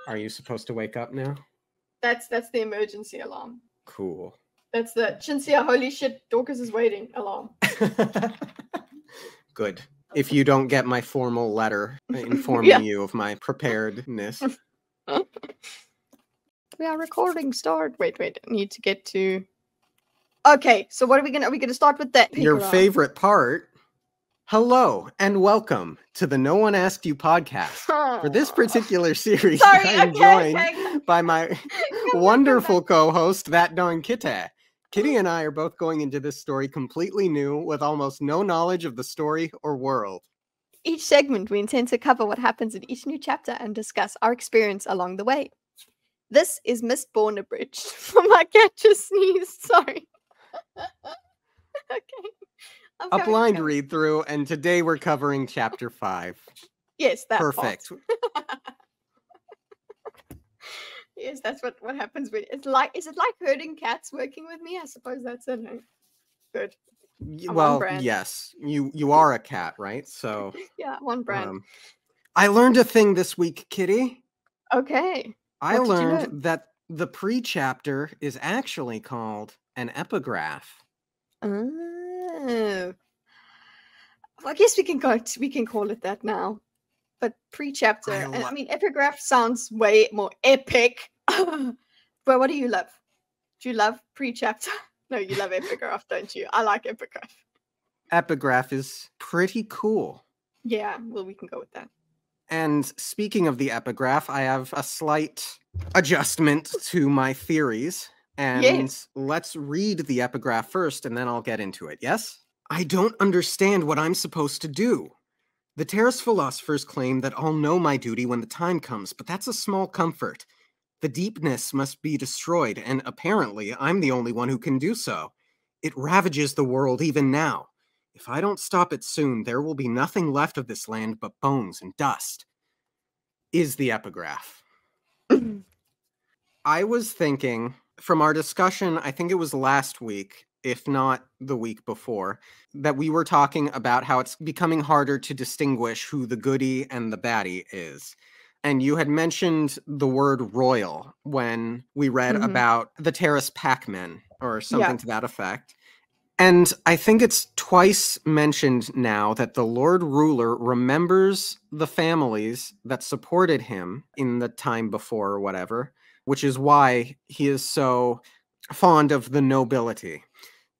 Are you supposed to wake up now? That's the emergency alarm. Cool. That's the Chinsia, holy shit, Dorkus is waiting alarm. Good. If you don't get my formal letter informing you of my preparedness. We are recording. Start. Wait. I need to get to. Okay, so what are we gonna start with that? Your favorite part. Hello and welcome to the No One Asked You podcast. For this particular series, I'm joined by my wonderful co-host, ThatDarnKitteh. Kitty and I are both going into this story completely new, with almost no knowledge of the story or world. Each segment, we intend to cover what happens in each new chapter and discuss our experience along the way. This is Mistborn Abridged. My cat just sneezed. Sorry. Okay. A blind read through, and today we're covering chapter 5. Yes, that perfect. Yes, that's what happens when it's like. Is it like herding cats working with me? I suppose that's it. Good. Well, yes, you are a cat, right? So yeah, one brand. I learned a thing this week, Kitty. Okay. I learned that the pre-chapter is actually called an epigraph. Oh. Well, I guess we can call it that now. But pre-chapter, I mean, epigraph sounds way more epic. But what do you love? Do you love pre-chapter? No, you love epigraph, don't you? I like epigraph. Epigraph is pretty cool. Yeah, well, we can go with that. And speaking of the epigraph, I have a slight adjustment to my theories. And let's read the epigraph first, and then I'll get into it, yes? I don't understand what I'm supposed to do. The Terrace philosophers claim that I'll know my duty when the time comes, but that's a small comfort. The deepness must be destroyed, and apparently I'm the only one who can do so. It ravages the world even now. If I don't stop it soon, there will be nothing left of this land but bones and dust. Is the epigraph. I was thinking, from our discussion, I think it was last week, if not the week before, that we were talking about how it's becoming harder to distinguish who the goodie and the baddie is. And you had mentioned the word royal when we read about the Terrace Packmen, or something to that effect. And I think it's twice mentioned now that the Lord Ruler remembers the families that supported him in the time before or whatever, which is why he is so fond of the nobility.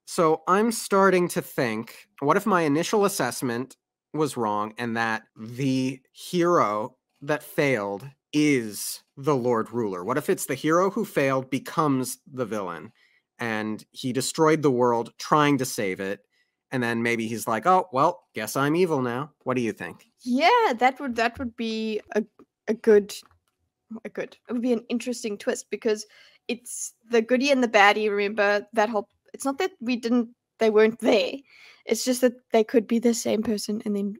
So I'm starting to think, what if my initial assessment was wrong and that the hero that failed is the Lord Ruler? What if it's the hero who failed becomes the villain and he destroyed the world trying to save it, and then maybe he's like, oh, well, guess I'm evil now. What do you think? Yeah, that would be a good it would be an interesting twist, because it's the goodie and the baddie. Remember that whole, it's not that they weren't there, it's just that they could be the same person, and then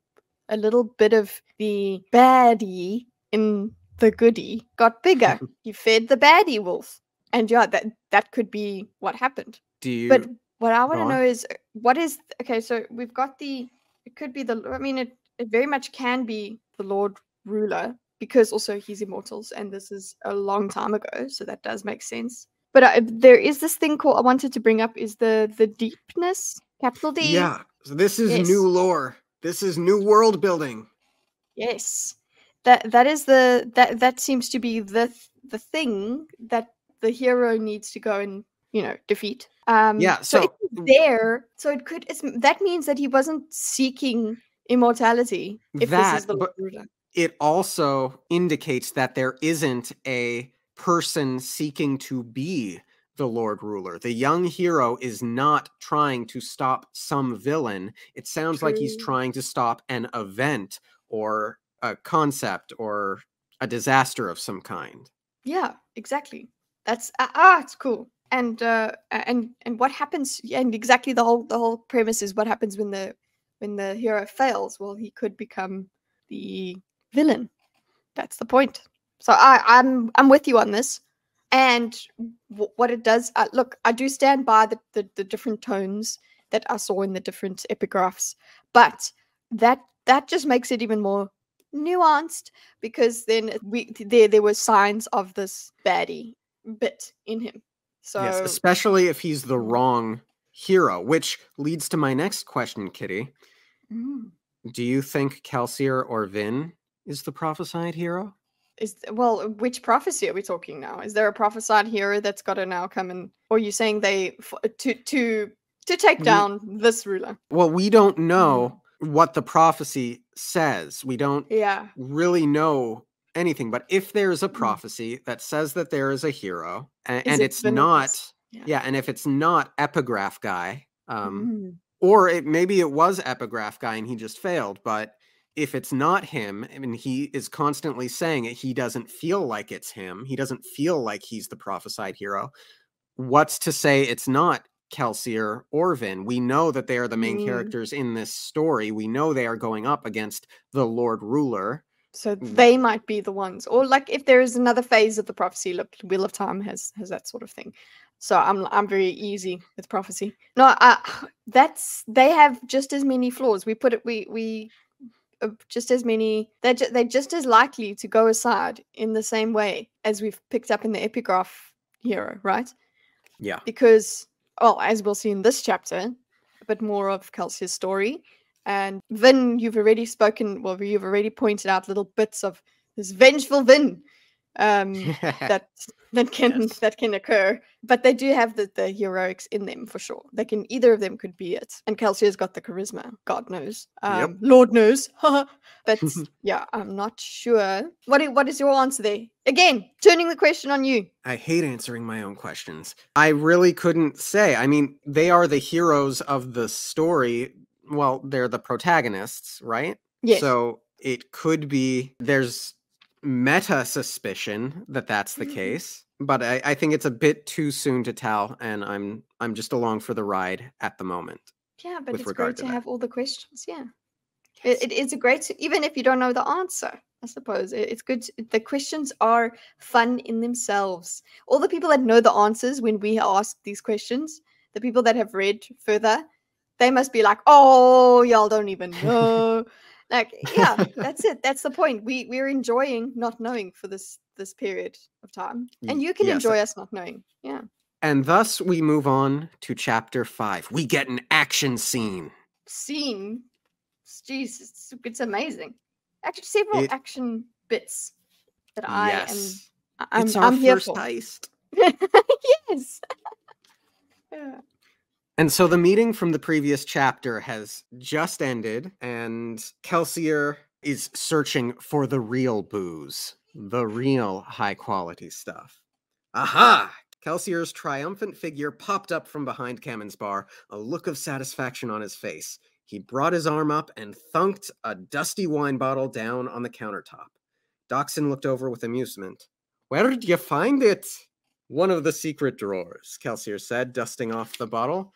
a little bit of the baddie in the goodie got bigger. You fed the baddie wolf, and yeah, that could be what happened. But what I want to know is, what is, okay, so we've got it could be it very much can be the Lord Ruler, because also he's immortals, and this is a long time ago, so that does make sense. But there is this thing called, I wanted to bring up, is the deepness, capital D. Yeah, so this is new lore. This is new world building. Yes, that seems to be the thing that the hero needs to go and defeat. So if he's there, so that means that he wasn't seeking immortality. If this is the Lord Ruler. It also indicates that there isn't a person seeking to be the Lord Ruler. The young hero is not trying to stop some villain. It sounds like he's trying to stop an event or a concept or a disaster of some kind. Yeah, exactly. That's it's cool. And what happens? And exactly the whole premise is what happens when the hero fails. Well, he could become the villain. That's the point. So I'm with you on this. And what it does, look, I do stand by the different tones that I saw in the different epigraphs, but that just makes it even more nuanced, because then there were signs of this baddie bit in him. So yes, especially if he's the wrong hero, which leads to my next question, Kitty. Do you think Kelsier or Vin is the prophesied hero? Well, which prophecy are we talking now? Is there a prophesied hero that's got to now come in, or are you saying to take down this ruler? Well, we don't know what the prophecy says. We don't really know anything. But if there's a prophecy that says that there is a hero, and it's not, and if it's not Epigraph Guy, or maybe it was Epigraph Guy and he just failed, but if it's not him, I mean, he is constantly saying it, he doesn't feel like it's him. He doesn't feel like he's the prophesied hero. What's to say it's not Kelsier or Vin? We know that they are the main characters in this story. We know they are going up against the Lord Ruler. So they might be the ones. Or like if there is another phase of the prophecy, look, Wheel of Time has that sort of thing. So I'm very easy with prophecy. No, they have just as many flaws. We just as many. They're just as likely to go aside in the same way as we've picked up in the epigraph hero, right? Yeah. Because, well, as we'll see in this chapter, a bit more of Kelsier's story. And Vin, you've already pointed out little bits of this vengeful Vin that can occur. But they do have the heroics in them for sure. Either of them could be it. And Kelsier's got the charisma, God knows. Lord knows. But yeah, I'm not sure. What is your answer there? Again, turning the question on you. I hate answering my own questions. I really couldn't say. I mean, they are the heroes of the story. Well, they're the protagonists, right? Yes. So it could be there's meta suspicion that that's the case, but I think it's a bit too soon to tell, and I'm just along for the ride at the moment. Yeah, but it's great to have all the questions. Yeah, yes. It is a great, even if you don't know the answer. I suppose it's good. The questions are fun in themselves. All the people that know the answers when we ask these questions, the people that have read further, they must be like, "Oh, y'all don't even know." Like, yeah, that's it. That's the point. We're enjoying not knowing for this period of time, and you can enjoy us not knowing. Yeah. And thus we move on to chapter 5. We get an action scene. Jesus, it's amazing. Actually, several action bits that I'm here for. Heist. Yes. Yeah. And so the meeting from the previous chapter has just ended, and Kelsier is searching for the real booze, the real high-quality stuff. Aha! Kelsier's triumphant figure popped up from behind Kammen's bar, a look of satisfaction on his face. He brought his arm up and thunked a dusty wine bottle down on the countertop. Dachshund looked over with amusement. "Where did you find it?" "One of the secret drawers," Kelsier said, dusting off the bottle.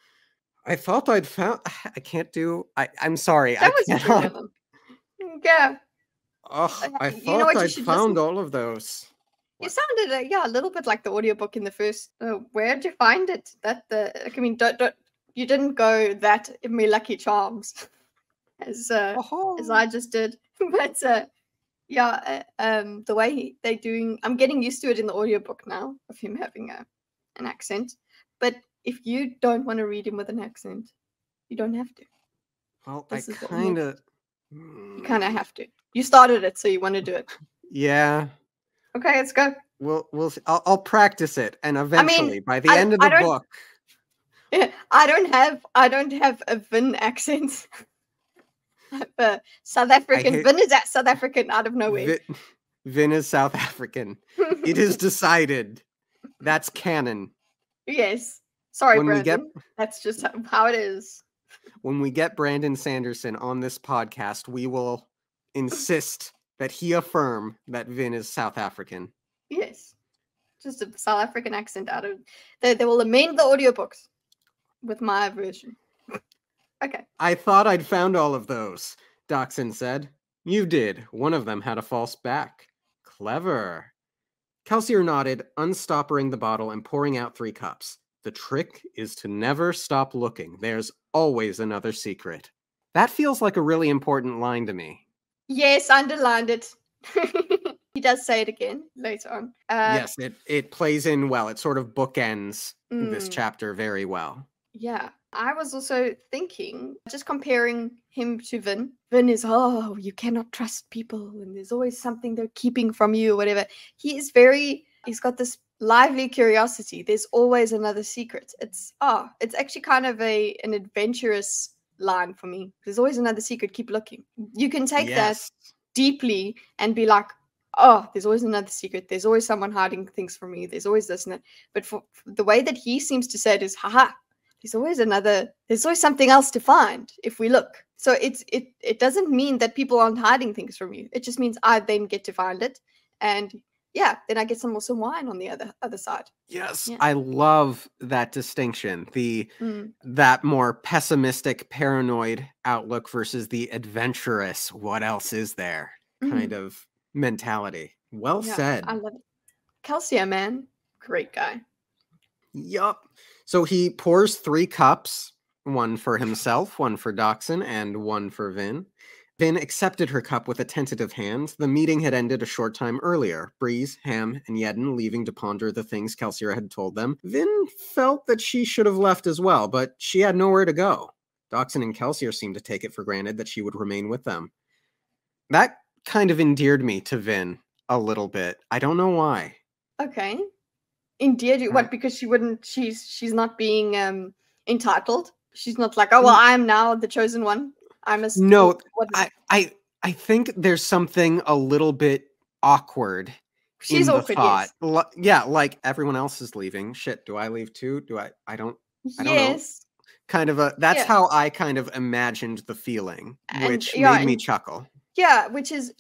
I thought I'd found... I can't do... I'm sorry. That was true. Yeah. Oh, I thought I'd found all of those. You sounded, a little bit like the audiobook in the first... where'd you find it? You didn't go that in me Lucky Charms, as I just did. But, the way they're doing... I'm getting used to it in the audiobook now, of him having an accent. But if you don't want to read him with an accent, you don't have to. Well, I kind of... You kind of have to. You started it, so you want to do it. Yeah. Okay, let's go. I'll practice it, and eventually, by the end of the book... I don't have a Vin accent. South African. Vin is South African out of nowhere. Vin is South African. It is decided. That's canon. Yes. Sorry, Brandon. That's just how it is. When we get Brandon Sanderson on this podcast, we will insist that he affirm that Vin is South African. Yes. Just a South African accent out of... They will amend the audiobooks with my version. Okay. I thought I'd found all of those, Dachshund said. You did. One of them had a false back. Clever. Kelsier nodded, unstoppering the bottle and pouring out 3 cups. The trick is to never stop looking. There's always another secret. That feels like a really important line to me. Yes, underlined it. He does say it again later on. Yes, it plays in well. It sort of bookends this Mm, chapter very well. yeah. I was also thinking, just comparing him to Vin. Vin is, oh, you cannot trust people, and there's always something they're keeping from you, or whatever. He's got this lively curiosity. There's always another secret. It's actually kind of an adventurous line for me. There's always another secret. Keep looking. You can take that Yes. deeply and be like, oh, there's always another secret. There's always someone hiding things from me. There's always this and that. But for the way that he seems to say it is, haha, there's always something else to find if we look. So it doesn't mean that people aren't hiding things from you. It just means I then get to find it. And yeah, then I get some wine on the other side. Yes, Yeah. I love that distinction. That more pessimistic, paranoid outlook versus the adventurous, what else is there kind of mentality. Well said. I love it. Kelsier, man, great guy. Yup. So he pours 3 cups, one for himself, one for Doxson, and one for Vin. Vin accepted her cup with a tentative hand. The meeting had ended a short time earlier. Breeze, Ham, and Yedden leaving to ponder the things Kelsier had told them. Vin felt that she should have left as well, but she had nowhere to go. Doxson and Kelsier seemed to take it for granted that she would remain with them. That kind of endeared me to Vin a little bit. I don't know why. Okay. Endeared you? What? Because she's not being entitled. She's not like, oh well, I'm now the chosen one. I must. No, what is it? I think there's something a little bit awkward. She's in the awkward, thought. yes. Yeah, like everyone else is leaving. Shit, do I leave too? I don't know. Yes. Kind of that's Yeah. how I kind of imagined the feeling, which And, yeah, made me chuckle. Yeah, which is,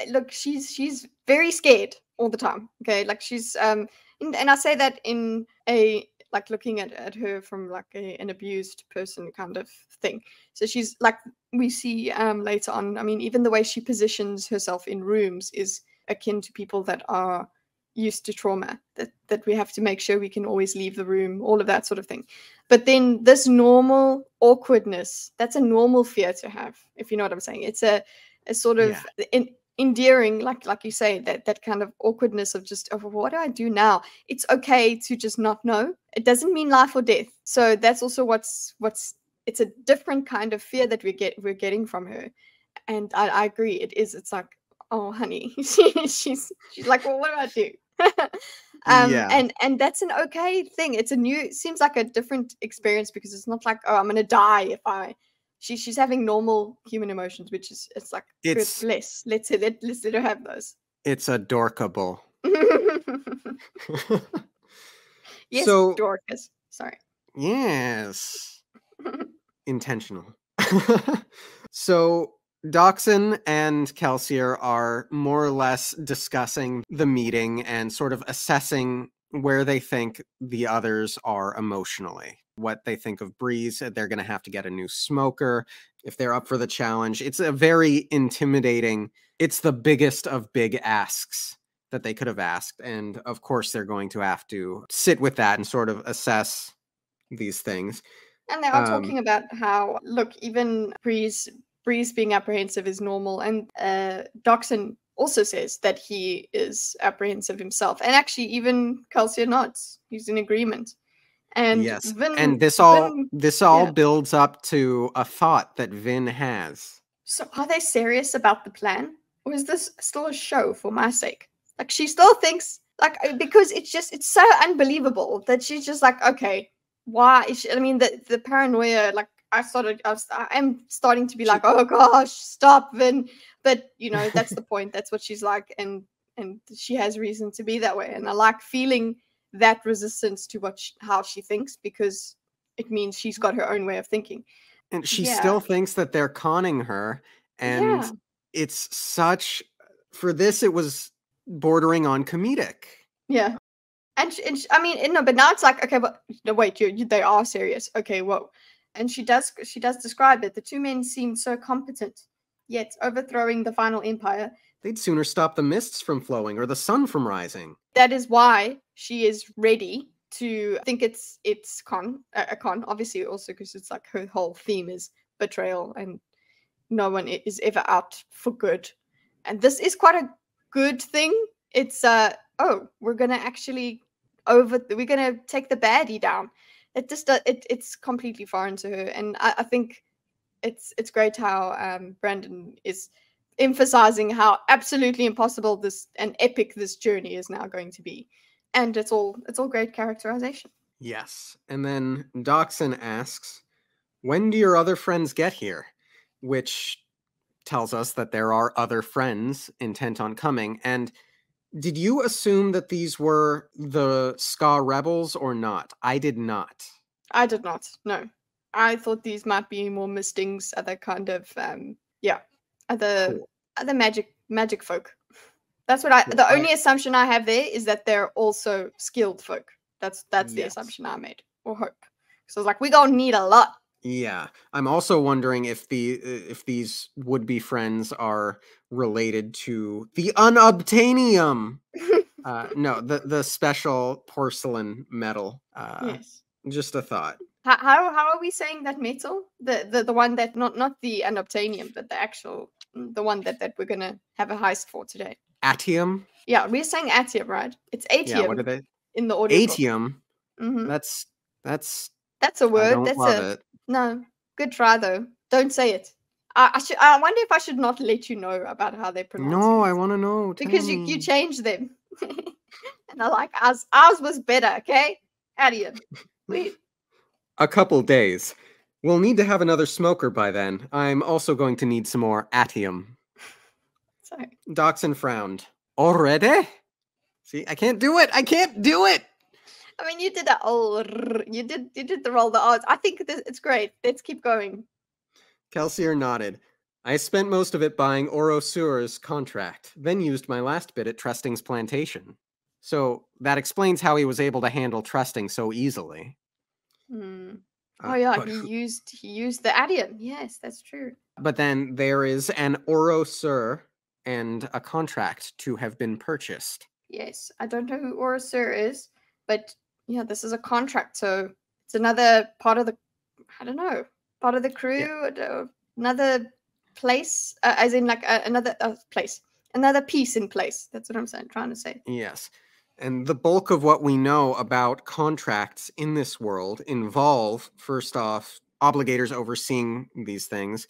look, she's very scared all the time. Okay, like she's and I say that in a like looking at her from like an abused person kind of thing. So she's like, we see later on, I mean, even the way she positions herself in rooms is akin to people that are used to trauma, that we have to make sure we can always leave the room, all of that sort of thing. But then this normal awkwardness, that's a normal fear to have, if you know what I'm saying. It's a sort of endearing, like you say, that kind of awkwardness of just, oh, what do I do now? It's okay to just not know. It doesn't mean life or death. So that's also what's it's a different kind of fear that we're getting from her. And I agree, it's like, oh honey, she's like, well, what do I do? And that's an okay thing. It's seems like a different experience, because it's not like, oh, I'm gonna die if I she's having normal human emotions, which is, it's like, let's let her have those. It's adorkable. Yes, so Dorkus. Sorry. Yes. Intentional. So Doxson and Kelsier are more or less discussing the meeting and sort of assessing where they think the others are emotionally. What they think of Breeze. They're going to have to get a new smoker if they're up for the challenge. It's a very intimidating, it's the biggest of big asks that they could have asked. And of course, they're going to have to sit with that and sort of assess these things. And they are talking about how, look, even Breeze being apprehensive is normal. And Doxson also says that he is apprehensive himself. And actually, even Kelsier nods. He's in agreement. And yes, Vin, and this all builds up to a thought that Vin has. So are they serious about the plan? Or is this still a show for my sake? Like, she still thinks, like, because it's so unbelievable that she's just like, okay, why is she, I mean, the paranoia, like, I am starting to be like, oh gosh, stop, Vin. But you know, that's the point. That's what she's like, and she has reason to be that way. And I like feeling that resistance to how she thinks, because it means she's got her own way of thinking. And she still thinks that they're conning her. And it's such, for this, it was bordering on comedic. Yeah. And I mean, no, but now it's like, okay, but no, wait, they are serious. Okay, whoa. And she does describe it. The two men seemed so competent, yet overthrowing the final empire. They'd sooner stop the mists from flowing or the sun from rising. That is why she is ready to think it's a con, obviously, also because it's like her whole theme is betrayal and no one is ever out for good. And this is quite a good thing. It's we're gonna actually we're gonna take the baddie down. It just it's completely foreign to her, and I think it's great how Brandon is emphasizing how absolutely impossible this and epic this journey is now going to be, and it's all great characterization. Yes, and then Dachshund asks, "When do your other friends get here?" Which tells us that there are other friends intent on coming. And did you assume that these were the Ska rebels or not? I did not. I did not. No, I thought these might be more Mistings, other kind of other Cool. other magic folk. That's what the only assumption I have there is that they're also skilled folk. That's the assumption I made, or hope. So it's like, we gonna need a lot. Yeah, I'm also wondering if these would-be friends are related to the unobtainium. No, the special porcelain metal. Yes. Just a thought. How are we saying that metal? The one that not the unobtainium, but the actual the one that we're gonna have a heist for today. Atium? Yeah, we're saying atium, right? It's atium. Yeah, what are they? In the audio. Atium? Mm-hmm. That's a word. I don't love it. No. Good try though. Don't say it. I wonder if I should not let you know about how they pronounce it. No, I want to know. Because you changed them. And I like ours was better, okay? Atium. Please. A couple days. We'll need to have another smoker by then. I'm also going to need some more atium. Sorry. Dachshund frowned. Already? See, I can't do it. I can't do it. I mean, you did that. You did the roll the odds. I think it's great. Let's keep going. Kelsier nodded. I spent most of it buying Orosur's contract, then used my last bit at Trusting's plantation. So that explains how he was able to handle Trusting so easily. Oh yeah, he used the atium. Yes, that's true. But then there is an Orosur and a contract to have been purchased. Yes, I don't know who Orosur is, but yeah, this is a contract, so it's another part of the, I don't know, part of the crew, another place, as in like another place, another piece in place. That's what I'm trying to say. Yes. And the bulk of what we know about contracts in this world involve, first off, obligators overseeing these things,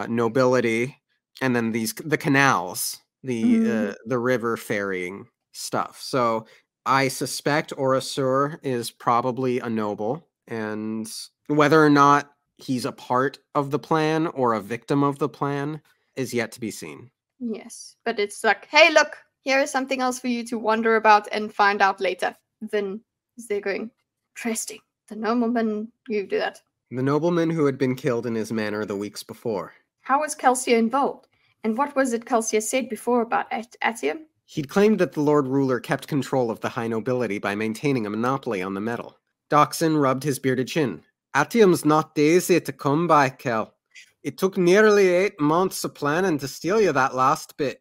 nobility, and then the canals, the river ferrying stuff. So I suspect Orosur is probably a noble, and whether or not he's a part of the plan or a victim of the plan is yet to be seen. Yes, but it's like, hey, look, here is something else for you to wonder about and find out later. Then they're going, interesting. The nobleman, you do that. The nobleman who had been killed in his manor the weeks before. How was Kelsier involved? And what was it Kelsier said before about atium? He'd claimed that the Lord Ruler kept control of the high nobility by maintaining a monopoly on the metal. Dachshund rubbed his bearded chin. Atium's not easy to come by, Kel. It took nearly 8 months of planning to steal you that last bit.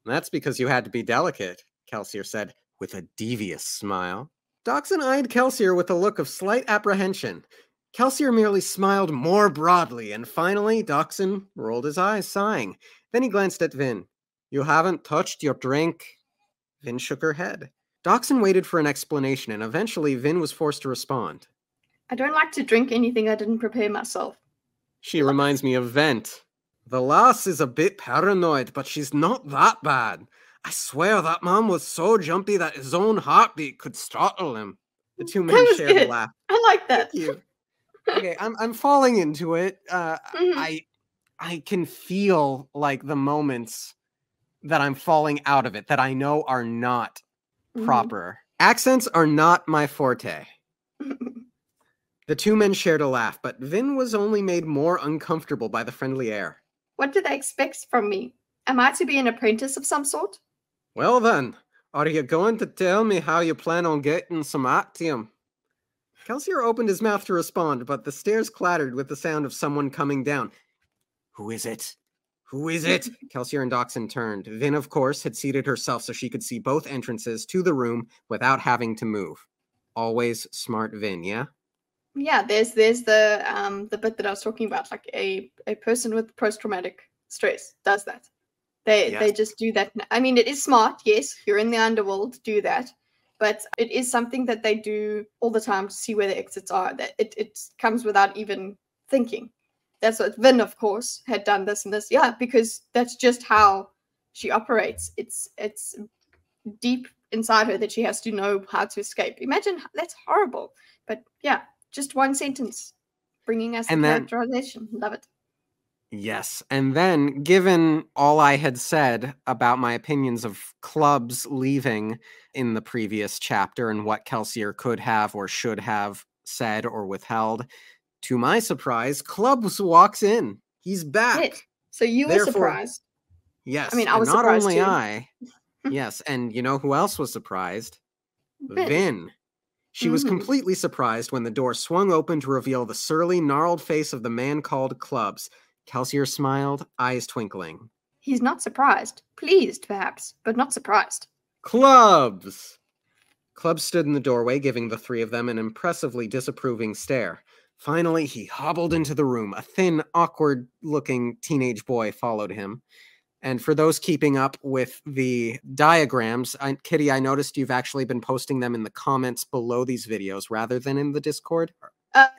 That's because you had to be delicate, Kelsier said, with a devious smile. Dachshund eyed Kelsier with a look of slight apprehension. Kelsier merely smiled more broadly, and finally Dachshund rolled his eyes, sighing. Then he glanced at Vin. You haven't touched your drink. Vin shook her head. Dachshund waited for an explanation, and eventually Vin was forced to respond. I don't like to drink anything I didn't prepare myself. She reminds me of Vent. The lass is a bit paranoid, but she's not that bad. I swear that man was so jumpy that his own heartbeat could startle him. The two men shared a laugh. I like that. Thank you. Okay, I'm falling into it. I can feel like the moments that I'm falling out of it that I know are not proper. Accents are not my forte. The two men shared a laugh, but Vin was only made more uncomfortable by the friendly air. What do they expect from me? Am I to be an apprentice of some sort? Well then, are you going to tell me how you plan on getting some atium? Kelsier opened his mouth to respond, but the stairs clattered with the sound of someone coming down. Who is it? Who is it? Kelsier and Dachshund turned. Vin, of course, had seated herself so she could see both entrances to the room without having to move. Always smart Vin, yeah? Yeah, there's the bit that I was talking about, like a person with post-traumatic stress does that. They just do that. I mean, it is smart. Yes, you're in the underworld, do that. But it is something that they do all the time to see where the exits are. That it comes without even thinking. That's what Vin, of course, had done this and this. Yeah, because that's just how she operates. It's deep inside her that she has to know how to escape. Imagine, that's horrible. But yeah, just one sentence bringing us And the then- characterization. Love it. Yes. And then, given all I had said about my opinions of Clubs leaving in the previous chapter and what Kelsier could have or should have said or withheld, to my surprise, Clubs walks in. He's back. Yes. So you were surprised. Yes. I mean, I and was not surprised only too. I. Yes. And you know who else was surprised? Vin. She was Mhm. completely surprised when the door swung open to reveal the surly, gnarled face of the man called Clubs. Kelsier smiled, eyes twinkling. He's not surprised. Pleased, perhaps, but not surprised. Clubs! Clubs stood in the doorway, giving the three of them an impressively disapproving stare. Finally, he hobbled into the room. A thin, awkward-looking teenage boy followed him. And for those keeping up with the diagrams, Kitty, I noticed you've actually been posting them in the comments below these videos rather than in the Discord.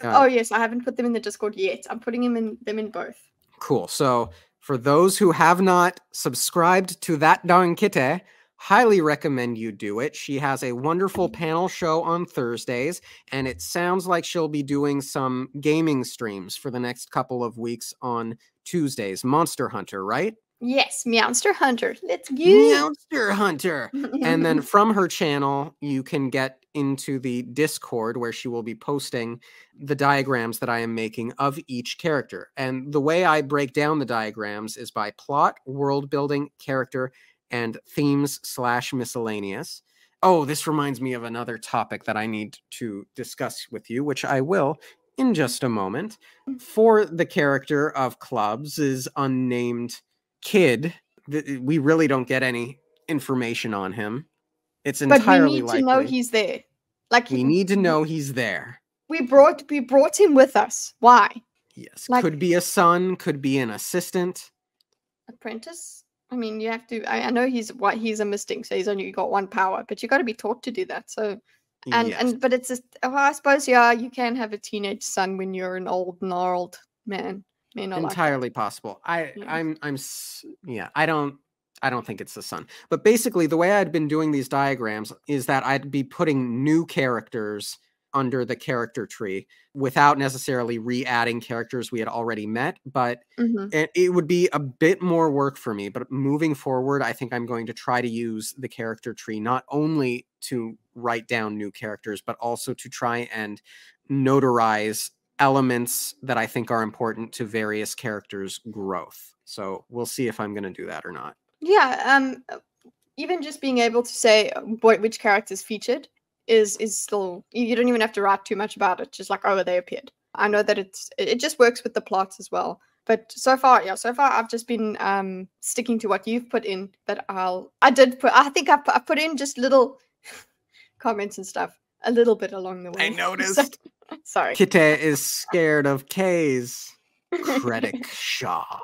Oh yes, I haven't put them in the Discord yet. I'm putting them in both. Cool. So for those who have not subscribed to ThatDarnKitteh, highly recommend you do it. She has a wonderful panel show on Thursdays, and it sounds like she'll be doing some gaming streams for the next couple of weeks on Tuesdays. Monster Hunter, right? Yes, Meowster Hunter. Let's go. Meowster Hunter. And then from her channel, you can get into the Discord where she will be posting the diagrams that I am making of each character. And the way I break down the diagrams is by plot, world building, character, and themes/miscellaneous. Oh, this reminds me of another topic that I need to discuss with you, which I will in just a moment. For the character of Clubs is unnamed kid, we really don't get any information on him. It's entirely but we need to know he's there. Like we need to know he's there. We brought him with us. Why? Yes, could be a son, could be an assistant, apprentice. I mean, you have to. I know he's a mystic, so he's only got one power, but you got to be taught to do that. So, but it's just. Well, I suppose you can have a teenage son when you're an old gnarled man. Entirely possible. I don't think it's the son. But basically, the way I'd been doing these diagrams is that I'd be putting new characters under the character tree without necessarily re-adding characters we had already met. But it would be a bit more work for me. But moving forward, I think I'm going to try to use the character tree not only to write down new characters, but also to try and notarize elements that I think are important to various characters' growth. So we'll see if I'm going to do that or not. Yeah, even just being able to say which characters featured is still, you don't even have to write too much about it. Just like, oh, they appeared. I know that it just works with the plots as well. But so far I've just been sticking to what you've put in. But I think I put in just little comments and stuff a little bit along the way. I noticed. Sorry. Kitteh is scared of K's. Krennic Shaw.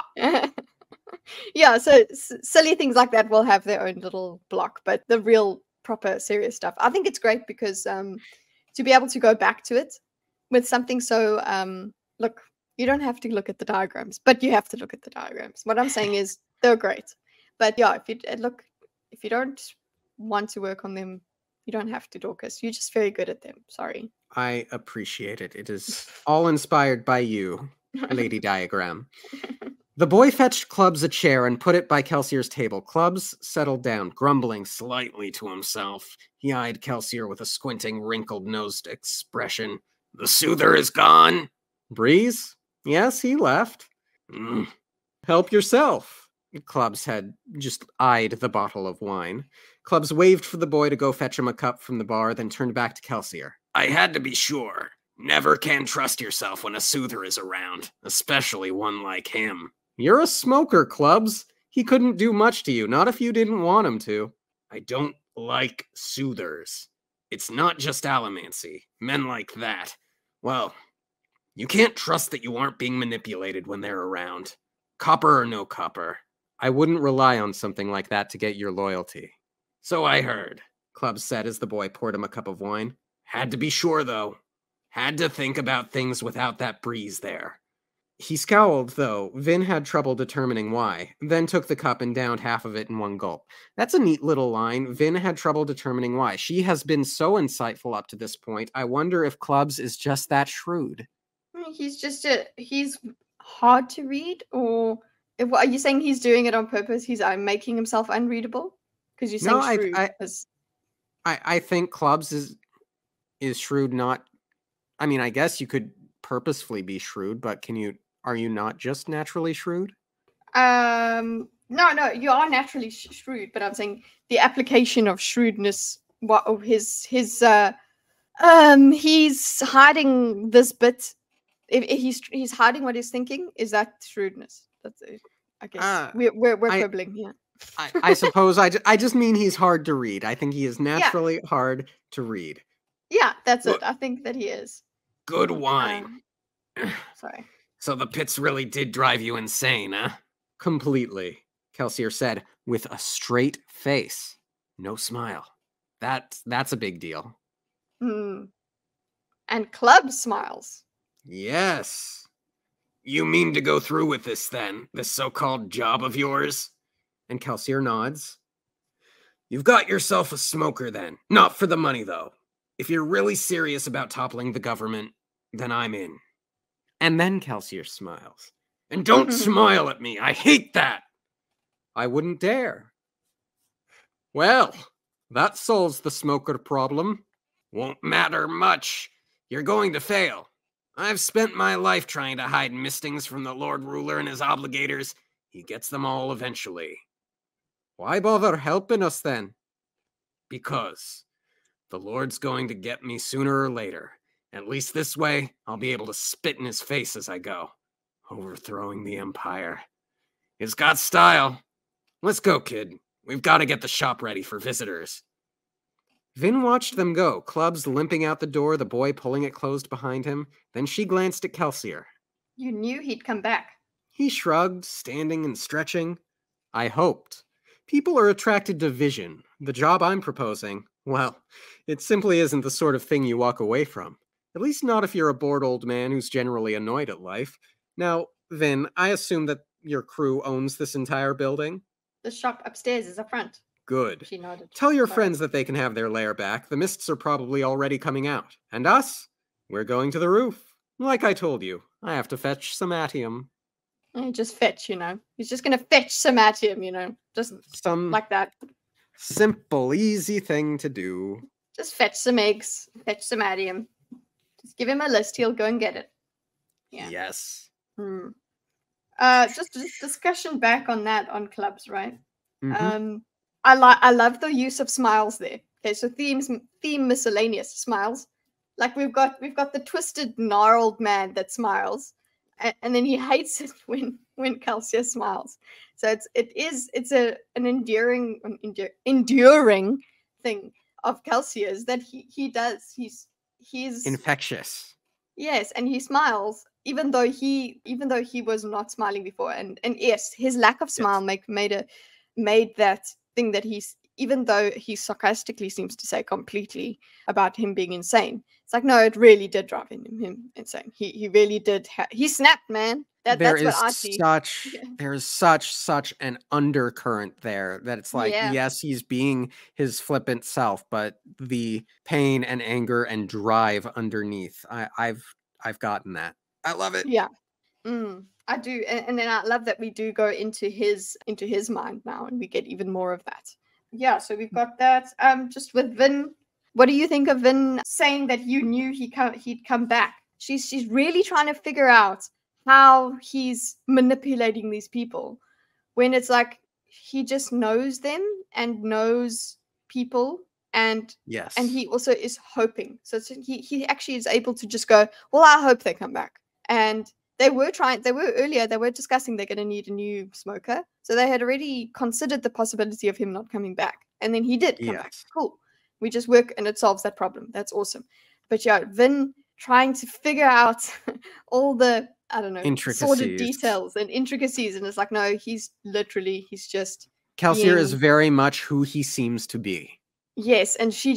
Yeah, so silly things like that will have their own little block, but the real proper serious stuff, I think it's great because to be able to go back to it with something so look, you don't have to look at the diagrams, but you have to look at the diagrams. What I'm saying is they're great. But yeah, if you don't want to work on them, you don't have to, Dorkus. You're just very good at them. Sorry. I appreciate it. It is all inspired by you, Lady Diagram. The boy fetched Clubs a chair and put it by Kelsier's table. Clubs settled down, grumbling slightly to himself. He eyed Kelsier with a squinting, wrinkled-nosed expression. The soother is gone. Breeze? Yes, he left. Help yourself. Clubs had just eyed the bottle of wine. Clubs waved for the boy to go fetch him a cup from the bar, then turned back to Kelsier. I had to be sure. Never can trust yourself when a soother is around, especially one like him. You're a smoker, Clubs. He couldn't do much to you, not if you didn't want him to. I don't like soothers. It's not just allomancy. Men like that. Well, you can't trust that you aren't being manipulated when they're around. Copper or no copper. I wouldn't rely on something like that to get your loyalty. So I heard, Clubs said as the boy poured him a cup of wine. Had to be sure, though. Had to think about things without that breeze there. He scowled, though. Vin had trouble determining why, then took the cup and downed half of it in one gulp. That's a neat little line. Vin had trouble determining why. She has been so insightful up to this point. I wonder if Clubs is just that shrewd. He's hard to read, or are you saying he's doing it on purpose? He's making himself unreadable? Because you're saying shrewd. I think Clubs is shrewd, not... I mean, I guess you could purposefully be shrewd, but are you not just naturally shrewd? No, you are naturally shrewd, but I'm saying the application of shrewdness, he's hiding this bit. If he's hiding what he's thinking, is that shrewdness? That's it. I guess we're quibbling here. I suppose I just mean he's hard to read. I think he is naturally hard to read. Yeah, that's it. I think that he is. Good wine. Sorry. So the pits really did drive you insane, huh? Completely, Kelsier said, with a straight face. No smile. That's a big deal. And Club smiles. Yes. You mean to go through with this, then? This so-called job of yours? And Kelsier nods. You've got yourself a smoker, then. Not for the money, though. If you're really serious about toppling the government, then I'm in. And then Kelsier smiles. And don't smile at me. I hate that. I wouldn't dare. Well, that solves the smoker problem. Won't matter much. You're going to fail. I've spent my life trying to hide mistings from the Lord Ruler and his obligators. He gets them all eventually. Why bother helping us then? Because the Lord's going to get me sooner or later. At least this way, I'll be able to spit in his face as I go, overthrowing the Empire. It's got style. Let's go, kid. We've got to get the shop ready for visitors. Vin watched them go, Clubs limping out the door, the boy pulling it closed behind him. Then she glanced at Kelsier. You knew he'd come back. He shrugged, standing and stretching. I hoped. People are attracted to vision. The job I'm proposing, well, it simply isn't the sort of thing you walk away from. At least not if you're a bored old man who's generally annoyed at life. Now, Vin, I assume that your crew owns this entire building? The shop upstairs is up front. Good. She nodded. Tell your friends that they can have their lair back. The mists are probably already coming out. And us? We're going to the roof. Like I told you, I have to fetch some atium. Just fetch, He's just going to fetch some atium, Just some like that. Simple, easy thing to do. Just fetch some eggs. Fetch some atium. Just give him a list. He'll go and get it. Yeah. Yes. Just a discussion back on that on Clubs, right? Mm-hmm. I love the use of smiles there. Okay, so theme miscellaneous smiles. Like we've got the twisted, gnarled man that smiles, and then he hates it when Kelsier smiles. So it's an enduring thing of Kelsier's that he does. He's infectious. Yes, and he smiles even though he was not smiling before, and yes, his lack of smile made that thing that even though he sarcastically seems to say completely about him being insane. It's like, no, it really did drive him insane. He really did. He snapped, man. That's what I see. There is such an undercurrent there that it's like, yes, he's being his flippant self, but the pain and anger and drive underneath, I've gotten that. I love it. Yeah, I do, and then I love that we do go into his mind now, and we get even more of that. Yeah, so we've got that. Just with Vin, what do you think of Vin saying that you knew he'd come back? She's really trying to figure out how he's manipulating these people, when it's like he just knows them and knows people, and yes, and he also is hoping. So he actually is able to just go, well, I hope they come back. And they were discussing they're going to need a new smoker. So they had already considered the possibility of him not coming back. And then he did come back. Cool. We just work and it solves that problem. That's awesome. But yeah, Vin trying to figure out all the I don't know, sordid Intricacies. details and intricacies. And it's like, no, he's just Kelsier is being... very much who he seems to be. Yes, and she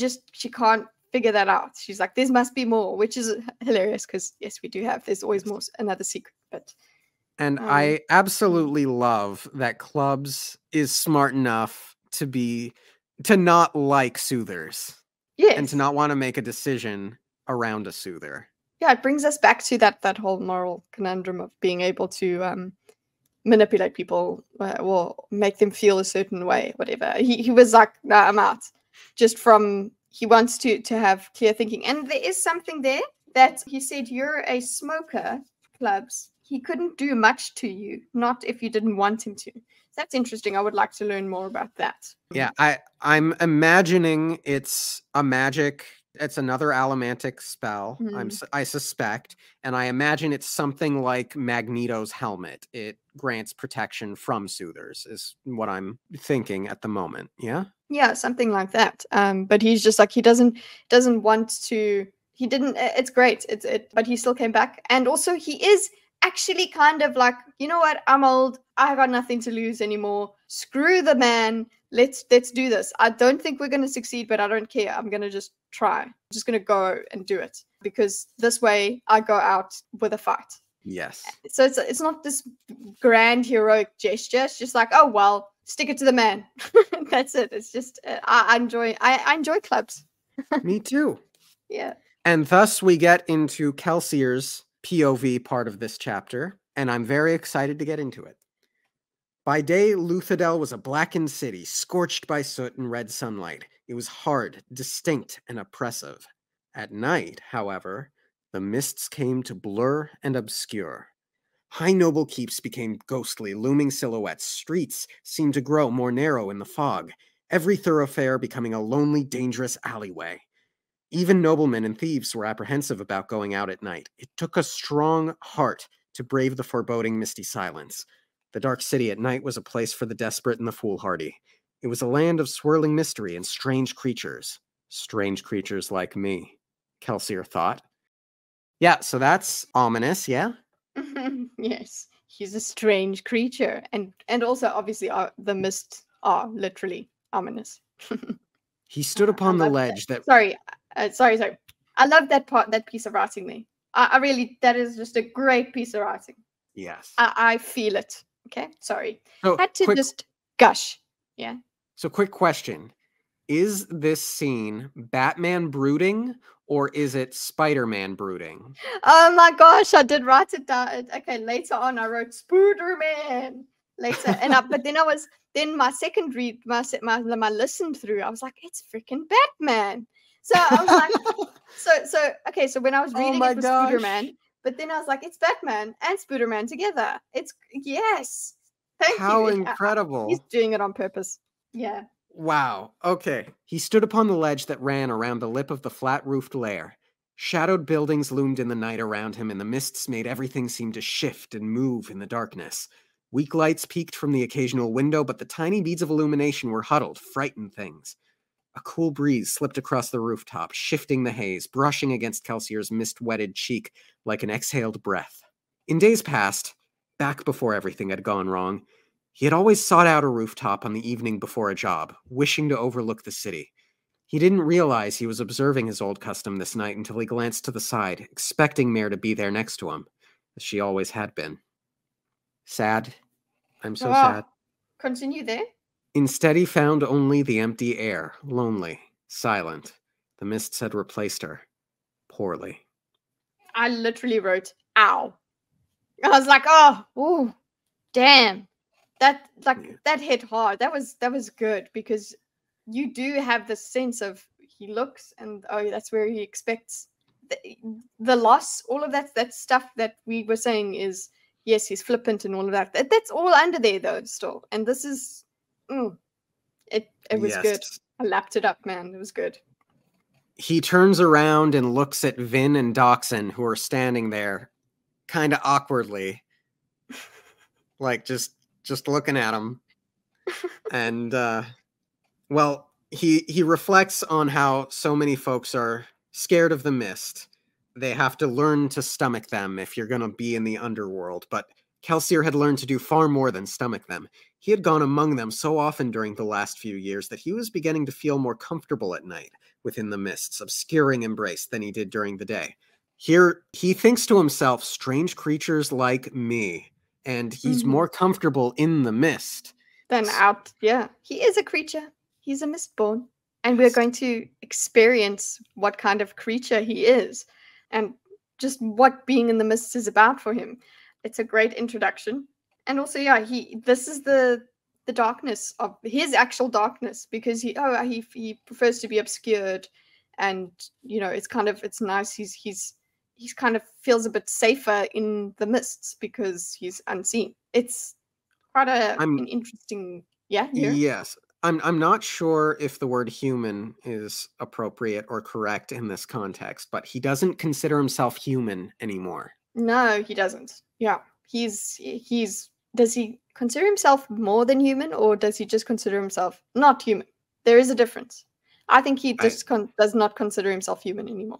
can't figure that out. She's like, there must be more, which is hilarious because yes, we do have. There's always more, another secret, but. And I absolutely love that Clubs is smart enough to not like soothers. Yes. And to not want to make a decision around a soother. Yeah, it brings us back to that whole moral conundrum of being able to manipulate people or make them feel a certain way, whatever. He was like, nah, I'm out. Just from, he wants to have clear thinking. And there is something there that he said, you're a smoker, Clubs. He couldn't do much to you, not if you didn't want him to. That's interesting. I would like to learn more about that. Yeah, I'm imagining it's a magic. It's another allomantic spell, I suspect. And I imagine it's something like Magneto's helmet. It grants protection from soothers, is what I'm thinking at the moment. Yeah? Yeah, something like that. But he's just like, he doesn't want to... He didn't... It's great. But he still came back. And also, he is actually kind of like, you know what, I'm old, I got nothing to lose anymore, screw the man, let's do this. I don't think we're going to succeed, but I don't care. I'm going to just try. I'm just going to go and do it, because this way I go out with a fight. Yes. So it's not this grand heroic gesture. It's just like, oh well, stick it to the man. That's it. It's just I enjoy Clubs. Me too. Yeah. And thus we get into Kelsier's POV part of this chapter, and I'm very excited to get into it. By day, Luthadel was a blackened city, scorched by soot and red sunlight. It was hard, distinct, and oppressive. At night, however, the mists came to blur and obscure. High noble keeps became ghostly, looming silhouettes. Streets seemed to grow more narrow in the fog, every thoroughfare becoming a lonely, dangerous alleyway. Even noblemen and thieves were apprehensive about going out at night. It took a strong heart to brave the foreboding misty silence. The dark city at night was a place for the desperate and the foolhardy. It was a land of swirling mystery and strange creatures. Strange creatures like me, Kelsier thought. Yeah, so that's ominous, yeah? Yes, he's a strange creature. And also, obviously, the mists are literally ominous. He stood upon the ledge that... Sorry. I love that piece of writing there. I really, that is just a great piece of writing. Yes. I feel it. Okay, sorry. So, had to just gush. Yeah. So quick question. Is this scene Batman brooding, or is it Spider-Man brooding? Oh my gosh, I did write it down. Okay, later on I wrote Spooderman. Later. But then my second read, my listen through, I was like, it's freaking Batman. So I was like, so when I was reading it was Spooderman, but then I was like, it's Batman and Spooderman together. It's, yes. Thank you. How incredible. He's doing it on purpose. Yeah. Wow. Okay. He stood upon the ledge that ran around the lip of the flat-roofed lair. Shadowed buildings loomed in the night around him, and the mists made everything seem to shift and move in the darkness. Weak lights peeked from the occasional window, but the tiny beads of illumination were huddled, frightened things. A cool breeze slipped across the rooftop, shifting the haze, brushing against Kelsier's mist-wetted cheek like an exhaled breath. In days past, back before everything had gone wrong, he had always sought out a rooftop on the evening before a job, wishing to overlook the city. He didn't realize he was observing his old custom this night until he glanced to the side, expecting Mare to be there next to him, as she always had been. Sad. I'm so sad. Continue there. Instead, he found only the empty air, lonely, silent. The mists had replaced her. Poorly. I literally wrote, ow. I was like, oh, ooh, damn. That hit hard. That was good, because you do have the sense of he looks and that's where he expects the loss. All of that stuff that we were saying is, yes, he's flippant and all of that. That's all under there though still. And this is it was good. I lapped it up, man. It was good. He turns around and looks at Vin and Doxson, who are standing there kind of awkwardly, like just looking at him. And he reflects on how so many folks are scared of the mist, they have to learn to stomach them if you're going to be in the underworld. But Kelsier had learned to do far more than stomach them. He had gone among them so often during the last few years that he was beginning to feel more comfortable at night within the mist's obscuring embrace than he did during the day. Here, he thinks to himself, strange creatures like me, and he's more comfortable in the mist. Then out, yeah. He is a creature. He's a Mistborn. And we're going to experience what kind of creature he is and just what being in the mist is about for him. It's a great introduction. And also, yeah, this is the darkness of his actual darkness, because he prefers to be obscured, and it's nice. He's kind of feels a bit safer in the mists because he's unseen. It's quite an interesting, yeah. Yes. I'm not sure if the word human is appropriate or correct in this context, but he doesn't consider himself human anymore. No, he doesn't. Yeah. Does he consider himself more than human, or does he just consider himself not human? There is a difference. I think he just does not consider himself human anymore.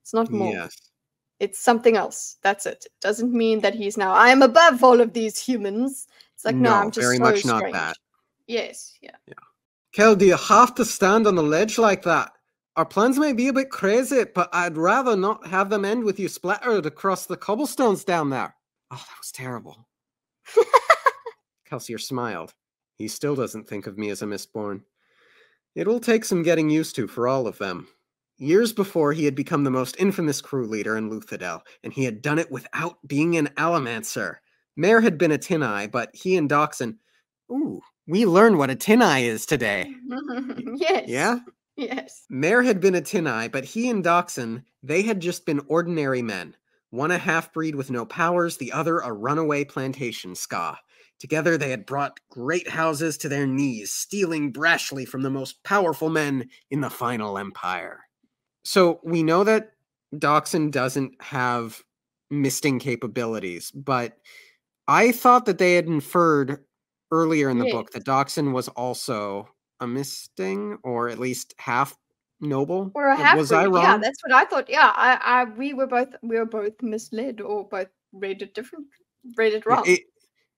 It's not more. Yes. It's something else. That's it. It doesn't mean that he's now, I am above all of these humans. It's like, no, I'm just very so much strange. not that. Yes, yeah. Kel, do you have to stand on the ledge like that? Our plans may be a bit crazy, but I'd rather not have them end with you splattered across the cobblestones down there. Oh, that was terrible. Kelsier smiled. He still doesn't think of me as a Mistborn. It'll take some getting used to for all of them. Years before, he had become the most infamous crew leader in Luthadel, and he had done it without being an Alamancer. Mare had been a Tin-Eye, but he and Doxon... Ooh, we learned what a Tin-Eye is today. Yes. Yeah? Yes. Mare had been a Tin-Eye, but he and Doxon, they had just been ordinary men. One a half-breed with no powers, the other a runaway plantation ska. Together they had brought great houses to their knees, stealing brashly from the most powerful men in the final empire. So we know that Doxon doesn't have misting capabilities, but I thought that they had inferred earlier in the book that Doxon was also a misting, or at least half noble. Or a half-breed. Was I wrong? Yeah, that's what I thought. Yeah, we were both misled, or both read it wrong.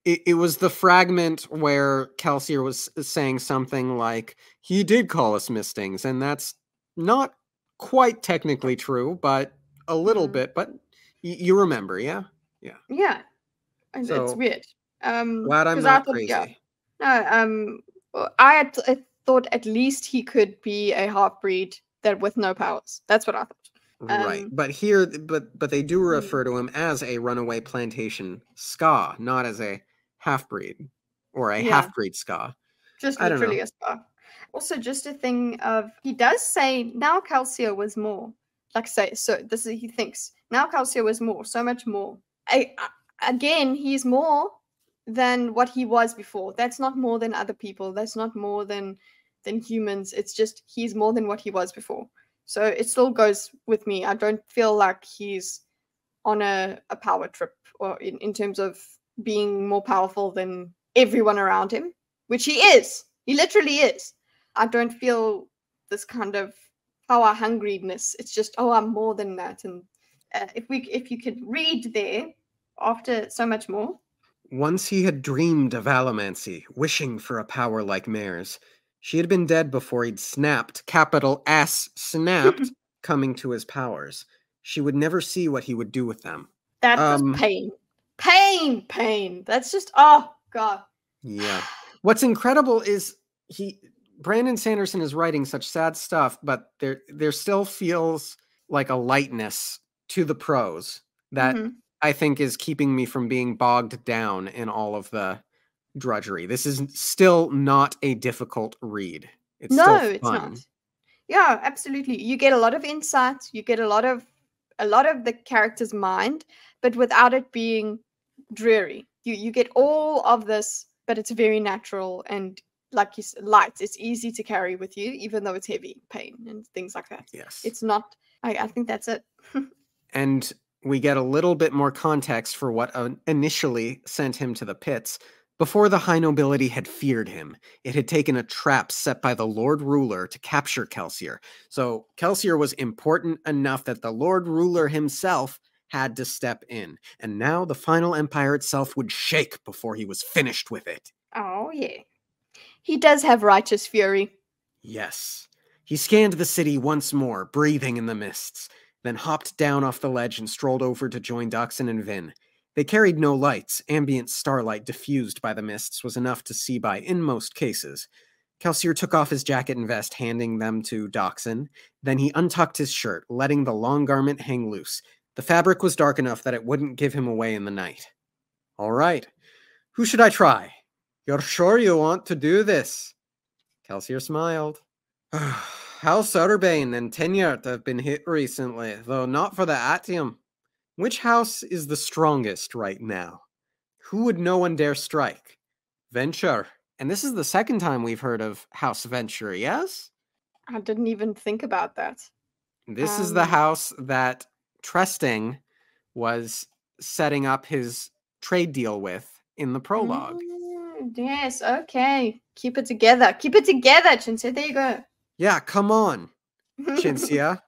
It was the fragment where Kelsier was saying something like, he did call us mistings, and that's not quite technically true, but a little bit. But you remember, yeah? Yeah. Yeah. And So, it's weird. Glad I'm not crazy. Yeah. No, I thought at least he could be a half-breed with no powers. That's what I thought. Right, but here, but they do refer to him as a runaway plantation ska, not as a half-breed or a half-breed ska. Just literally a ska. Also, just a thing of, he does say now Kelsier was more. He thinks now Kelsier was more, so much more. Again, he's more than what he was before. That's not more than other people. That's not more than humans. It's just he's more than what he was before. So it still goes with me. I don't feel like he's on a power trip, or in terms of being more powerful than everyone around him, which he is. He literally is. I don't feel this kind of power hungriness. It's just, oh, I'm more than that. And if you could read there after so much more. Once he had dreamed of Alamancy, wishing for a power like Mare's. She had been dead before he'd snapped, capital S, snapped, coming to his powers. She would never see what he would do with them. That was pain. Pain. That's just, oh, God. Yeah. What's incredible is Brandon Sanderson is writing such sad stuff, but there still feels like a lightness to the prose that I think is keeping me from being bogged down in all of the drudgery. This is still not a difficult read. It's still fun. It's not. Yeah, absolutely. You get a lot of insight. You get a lot of the character's mind, but without it being dreary. You get all of this, but it's very natural and, like you said, light. It's easy to carry with you, even though it's heavy, pain and things like that. Yes. It's not. I think that's it. And we get a little bit more context for what initially sent him to the pits. Before the high nobility had feared him, it had taken a trap set by the Lord Ruler to capture Kelsier. So Kelsier was important enough that the Lord Ruler himself had to step in. And now the final empire itself would shake before he was finished with it. Oh, yeah. He does have righteous fury. Yes. He scanned the city once more, breathing in the mists, then hopped down off the ledge and strolled over to join Doxin and Vin. They carried no lights. Ambient starlight diffused by the mists was enough to see by in most cases. Kelsier took off his jacket and vest, handing them to Doxin. Then he untucked his shirt, letting the long garment hang loose. The fabric was dark enough that it wouldn't give him away in the night. All right. Who should I try? You're sure you want to do this? Kelsier smiled. House Urbane and Tenyard have been hit recently, though not for the Atium. Which house is the strongest right now? Who would no one dare strike? Venture. And this is the second time we've heard of House Venture, yes? I didn't even think about that. This is the house that Tresting was setting up his trade deal with in the prologue. Yes, okay. Keep it together. Keep it together, Cinzia. There you go. Yeah, come on, Cinzia.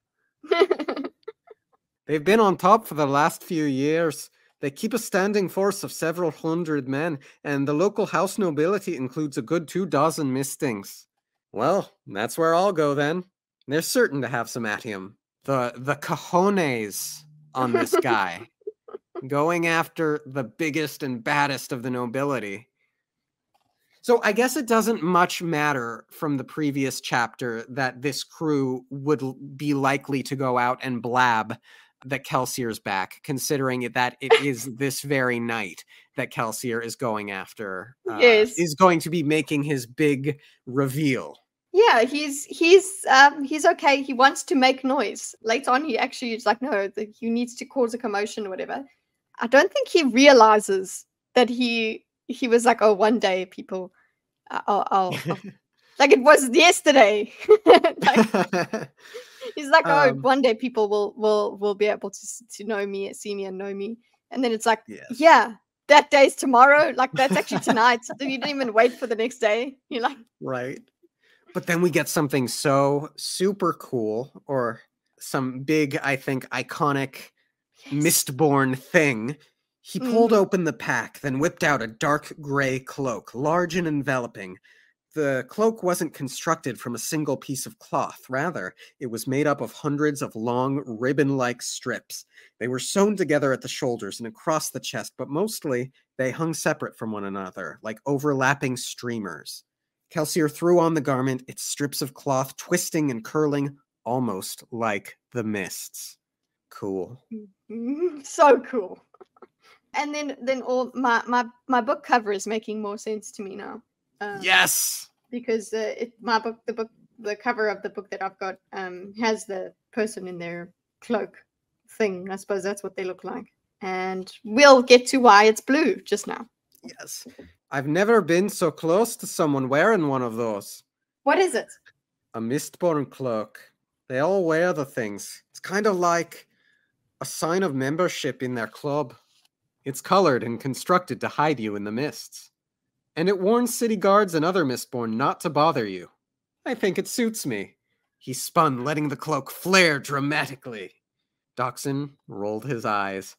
They've been on top for the last few years. They keep a standing force of several hundred men, and the local house nobility includes a good 24 mistings. Well, that's where I'll go then. They're certain to have some atium. The cojones on this guy. Going after the biggest and baddest of the nobility. So I guess it doesn't much matter from the previous chapter that this crew would be likely to go out and blab that Kelsier's back, considering that it is this very night that Kelsier is going after. Yes. Is going to be making his big reveal. Yeah, he's okay. He wants to make noise. Later on, he actually is like, no, he needs to cause a commotion or whatever. I don't think he realizes that he was like, oh, one day people, I'll like it was yesterday. Like, he's like, oh, one day people will be able to know me, see me, and know me. And then it's like, yeah, that day's tomorrow. Like that's actually tonight. So you didn't even wait for the next day. You're like, right. But then we get something so super cool, or some big, I think, iconic Mistborn thing. He pulled open the pack, then whipped out a dark gray cloak, large and enveloping. The cloak wasn't constructed from a single piece of cloth. Rather, it was made up of hundreds of long, ribbon-like strips. They were sewn together at the shoulders and across the chest, but mostly they hung separate from one another, like overlapping streamers. Kelsier threw on the garment, its strips of cloth twisting and curling, almost like the mists. Cool. So cool. And then all my book cover is making more sense to me now. Yes, because the cover of the book that I've got has the person in their cloak thing. I suppose that's what they look like. And we'll get to why it's blue just now. Yes. I've never been so close to someone wearing one of those. What is it? A Mistborn cloak. They all wear the things. It's kind of like a sign of membership in their club. It's colored and constructed to hide you in the mists. And it warns city guards and other Mistborn not to bother you. I think it suits me. He spun, letting the cloak flare dramatically. Doxin rolled his eyes.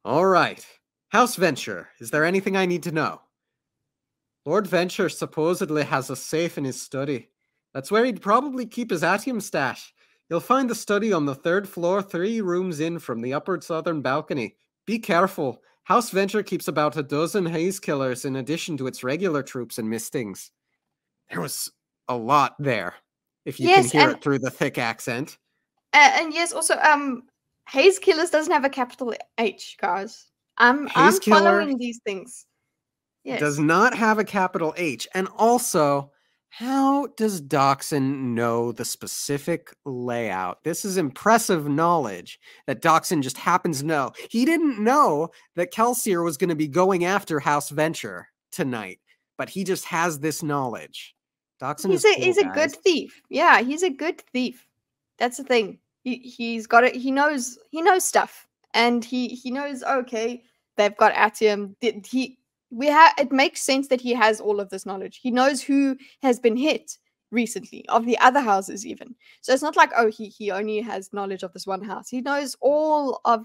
All right. House Venture, is there anything I need to know? Lord Venture supposedly has a safe in his study. That's where he'd probably keep his atium stash. You'll find the study on the 3rd floor, 3 rooms in from the upper southern balcony. Be careful. House Venture keeps about a dozen haze killers in addition to its regular troops and mistings. There was a lot there, if you can hear it through the thick accent. And yes, also, haze killers doesn't have a capital H, guys. I'm following these things. Yes. Does not have a capital H. And also, how does Doxin know the specific layout? This is impressive knowledge that Doxin just happens to know. He didn't know that Kelsier was going to be going after House Venture tonight, but he just has this knowledge. Doxin is cool, he's a good thief. Yeah, he's a good thief. That's the thing. He's got it. He knows stuff, and he knows. Okay, they've got atium. it makes sense that he has all of this knowledge. He knows who has been hit recently, of the other houses even. So it's not like, oh, he only has knowledge of this one house. He knows all of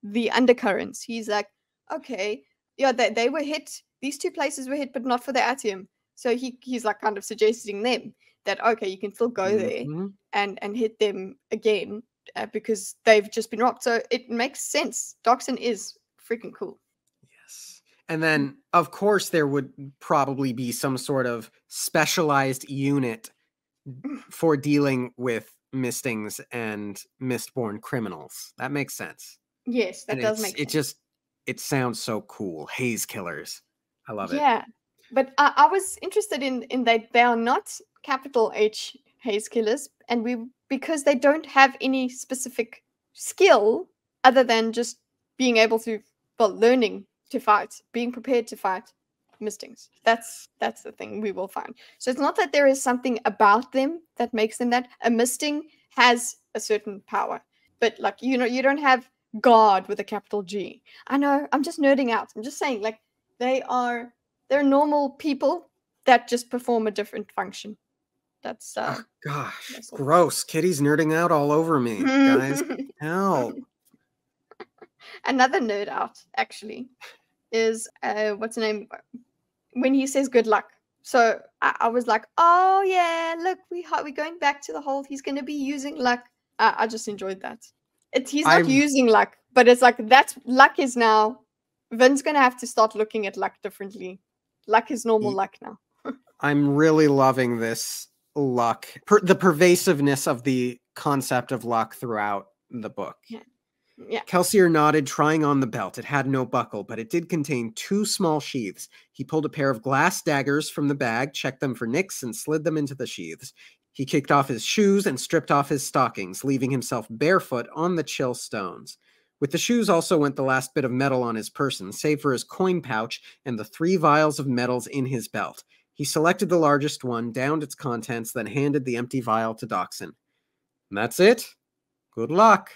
the undercurrents. He's like, okay, yeah, they were hit. These two places were hit, but not for the Atium. So he's like kind of suggesting them that, okay, you can still go there and hit them again because they've just been robbed. So it makes sense. Doxson is freaking cool. Yes. And then, of course, there would probably be some sort of specialized unit for dealing with mistings and mistborn criminals. That makes sense. Yes, that does make sense. It sounds so cool. Haze killers. I love it. Yeah, but I was interested in that they are not capital H haze killers, and because they don't have any specific skill other than just being able to, learning to fight, being prepared to fight mistings. That's the thing we will find. So it's not that there is something about them that makes them that. A misting has a certain power, but like, you don't have God with a capital G. I know, I'm just nerding out. I'm just saying, like, they're normal people that just perform a different function. That's oh, gosh, that's gross. Kitty's nerding out all over me, guys. Help. Another nerd out actually is what's the name when he says good luck. So I was like, oh yeah, look, we're going back to the whole he's going to be using luck. I just enjoyed that. He's not using luck, but it's like that's luck is now. Vin's going to have to start looking at luck differently. Luck is normal luck now. I'm really loving this luck, the pervasiveness of the concept of luck throughout the book. Yeah. Kelsier nodded, trying on the belt. It had no buckle, but it did contain 2 small sheaths. He pulled a pair of glass daggers from the bag, checked them for nicks, and slid them into the sheaths. He kicked off his shoes and stripped off his stockings, leaving himself barefoot on the chill stones. With the shoes also went the last bit of metal on his person, save for his coin pouch and the 3 vials of metals in his belt. He selected the largest one, downed its contents, then handed the empty vial to Doxson. And that's it. Good luck.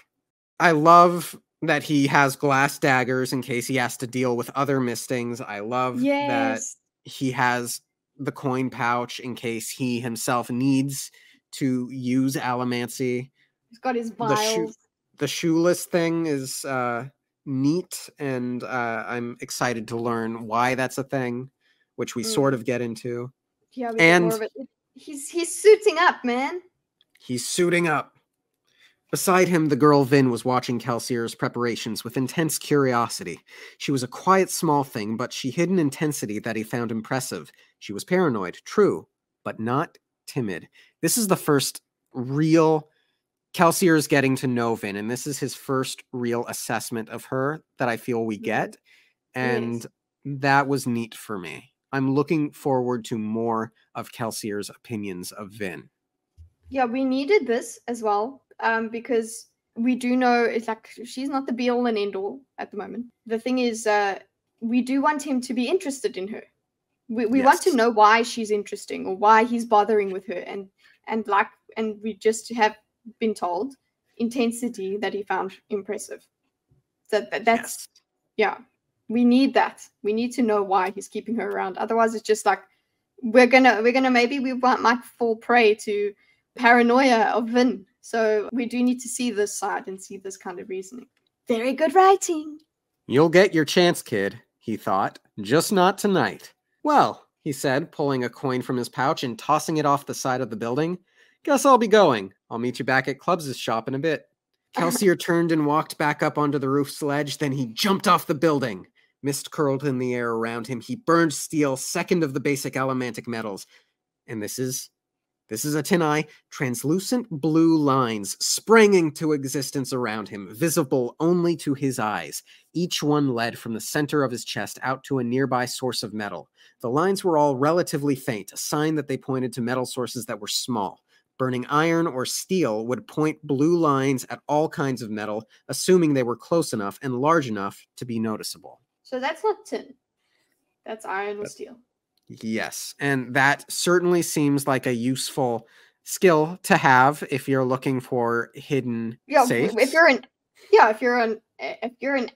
I love that he has glass daggers in case he has to deal with other mistings. I love that he has the coin pouch in case he himself needs to use allomancy. He's got his vials. The shoeless thing is neat, and I'm excited to learn why that's a thing, which we sort of get into. Yeah, we get more of it. He's suiting up, man. He's suiting up. Beside him, the girl Vin was watching Kelsier's preparations with intense curiosity. She was a quiet, small thing, but she hid an intensity that he found impressive. She was paranoid, true, but not timid. This is the first real... Kelsier's getting to know Vin, and this is his first real assessment of her that I feel we get, and that was neat for me. I'm looking forward to more of Kelsier's opinions of Vin. Yeah, we needed this as well, because we do know it's like she's not the be-all and end-all at the moment. The thing is, we do want him to be interested in her. We want to know why she's interesting or why he's bothering with her, and we just have been told intensity that he found impressive. So that's we need that. We need to know why he's keeping her around. Otherwise, it's just like we're gonna maybe we might fall prey to paranoia of Vin. So we do need to see this side and see this kind of reasoning. Very good writing. You'll get your chance, kid, he thought. Just not tonight. Well, he said, pulling a coin from his pouch and tossing it off the side of the building. Guess I'll be going. I'll meet you back at Clubs' shop in a bit. Kelsier turned and walked back up onto the roof sledge, then he jumped off the building. Mist curled in the air around him. He burned steel, second of the basic allomantic metals. And this is a Tinai. Translucent blue lines sprang into existence around him, visible only to his eyes. Each one led from the center of his chest out to a nearby source of metal. The lines were all relatively faint, a sign that they pointed to metal sources that were small. Burning iron or steel would point blue lines at all kinds of metal, assuming they were close enough and large enough to be noticeable. So that's not tin. That's iron or steel. Yes, and that certainly seems like a useful skill to have if you're looking for hidden safes. If you're an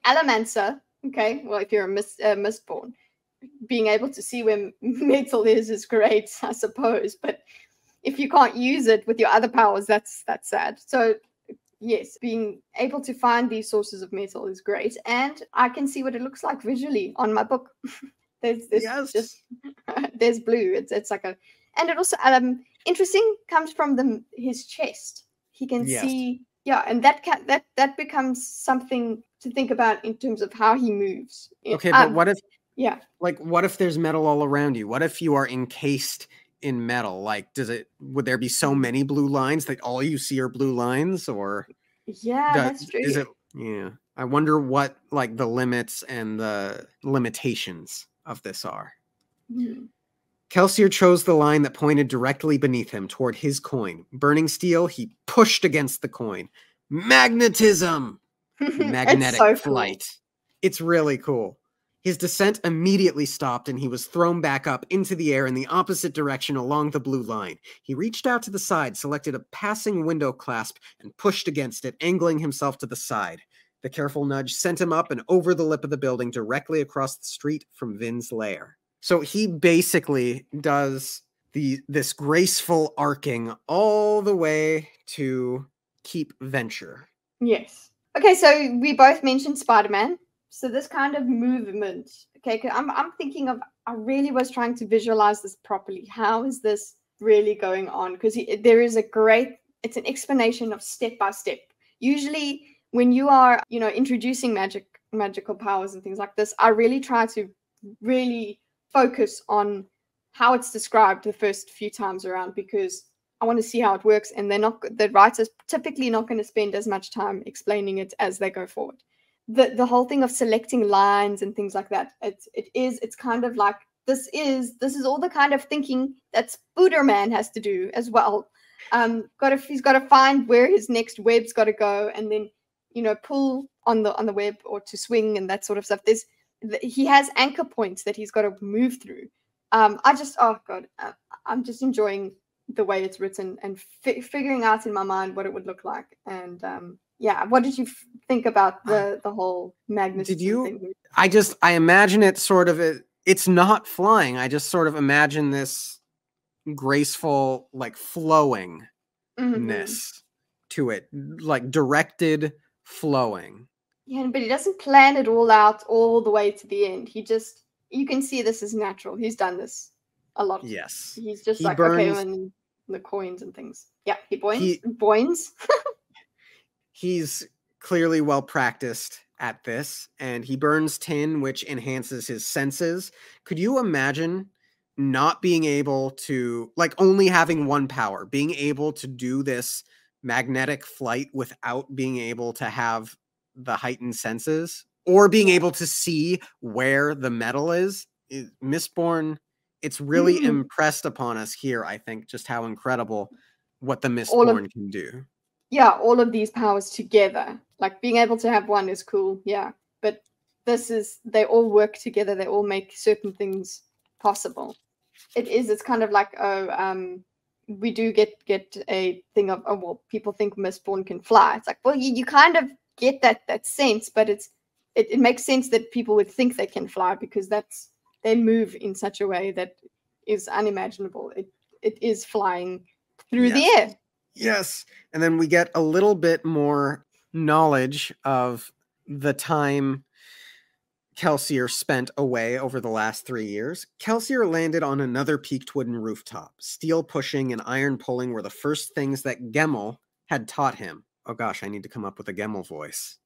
allomancer, okay, well, if you're a Mistborn, being able to see where metal is great, I suppose. But if you can't use it with your other powers, that's sad. So yes, being able to find these sources of metal is great, and I can see what it looks like visually on my book. there's Yes. just there's blue. It's like a, and it also interesting comes from his chest. He can see, yeah, and that becomes something to think about in terms of how he moves. Okay, but what if, yeah, like, what if there's metal all around you? What if you are encased in metal? Like, would there be so many blue lines that all you see are blue lines, or that's true. Is it? Yeah, I wonder what like the limits and the limitations of this are. Kelsier chose the line that pointed directly beneath him toward his coin. Burning steel, he pushed against the coin. Magnetism! Magnetic so flight. Cool. It's really cool. His descent immediately stopped and he was thrown back up into the air in the opposite direction along the blue line. He reached out to the side, selected a passing window clasp, and pushed against it, angling himself to the side. The careful nudge sent him up and over the lip of the building directly across the street from Vin's lair. So he basically does this graceful arcing all the way to Keep Venture. Yes. Okay, so we both mentioned Spider-Man. So this kind of movement, okay, I'm thinking of, I really was trying to visualize this properly. How is this really going on? Because there is it's an explanation of step by step. Usually when you are, introducing magical powers and things like this, I really try to really focus on how it's described the first few times around, because I want to see how it works, and the writers typically not going to spend as much time explaining it as they go forward. The whole thing of selecting lines and things like that, it's kind of like this is all the kind of thinking that Spooderman has to do as well. He's got to find where his next web's got to go, and then pull on the web or to swing and that sort of stuff. He has anchor points that he's got to move through. I'm just enjoying the way it's written and figuring out in my mind what it would look like. And what did you think about the whole magnetism thing? I imagine it sort of, it's not flying. I just sort of imagine this graceful, like flowingness to it, like directed flowing. Yeah, but he doesn't plan it all out all the way to the end. You can see this is natural. He's done this a lot. Yes. He's just okay, and the coins and things. Yeah, he boins. He's clearly well practiced at this, and he burns tin, which enhances his senses. Could you imagine not being able to, like, only having one power, being able to do this magnetic flight without being able to have the heightened senses, or being able to see where the metal is? Mistborn, it's really impressed upon us here, I think, just how incredible what the Mistborn can do. Yeah, all of these powers together. Like, being able to have one is cool, yeah. But they all work together. They all make certain things possible. It's kind of like, we do get a thing of, well, people think Mistborn can fly. It's like, well, you kind of get that sense, but it makes sense that people would think they can fly, because they move in such a way that is unimaginable. It is flying through the air. Yes. And then we get a little bit more knowledge of the time Kelsier spent away over the last 3 years. Kelsier landed on another peaked wooden rooftop. Steel pushing and iron pulling were the first things that Gemmel had taught him. Oh gosh, I need to come up with a Gemmel voice.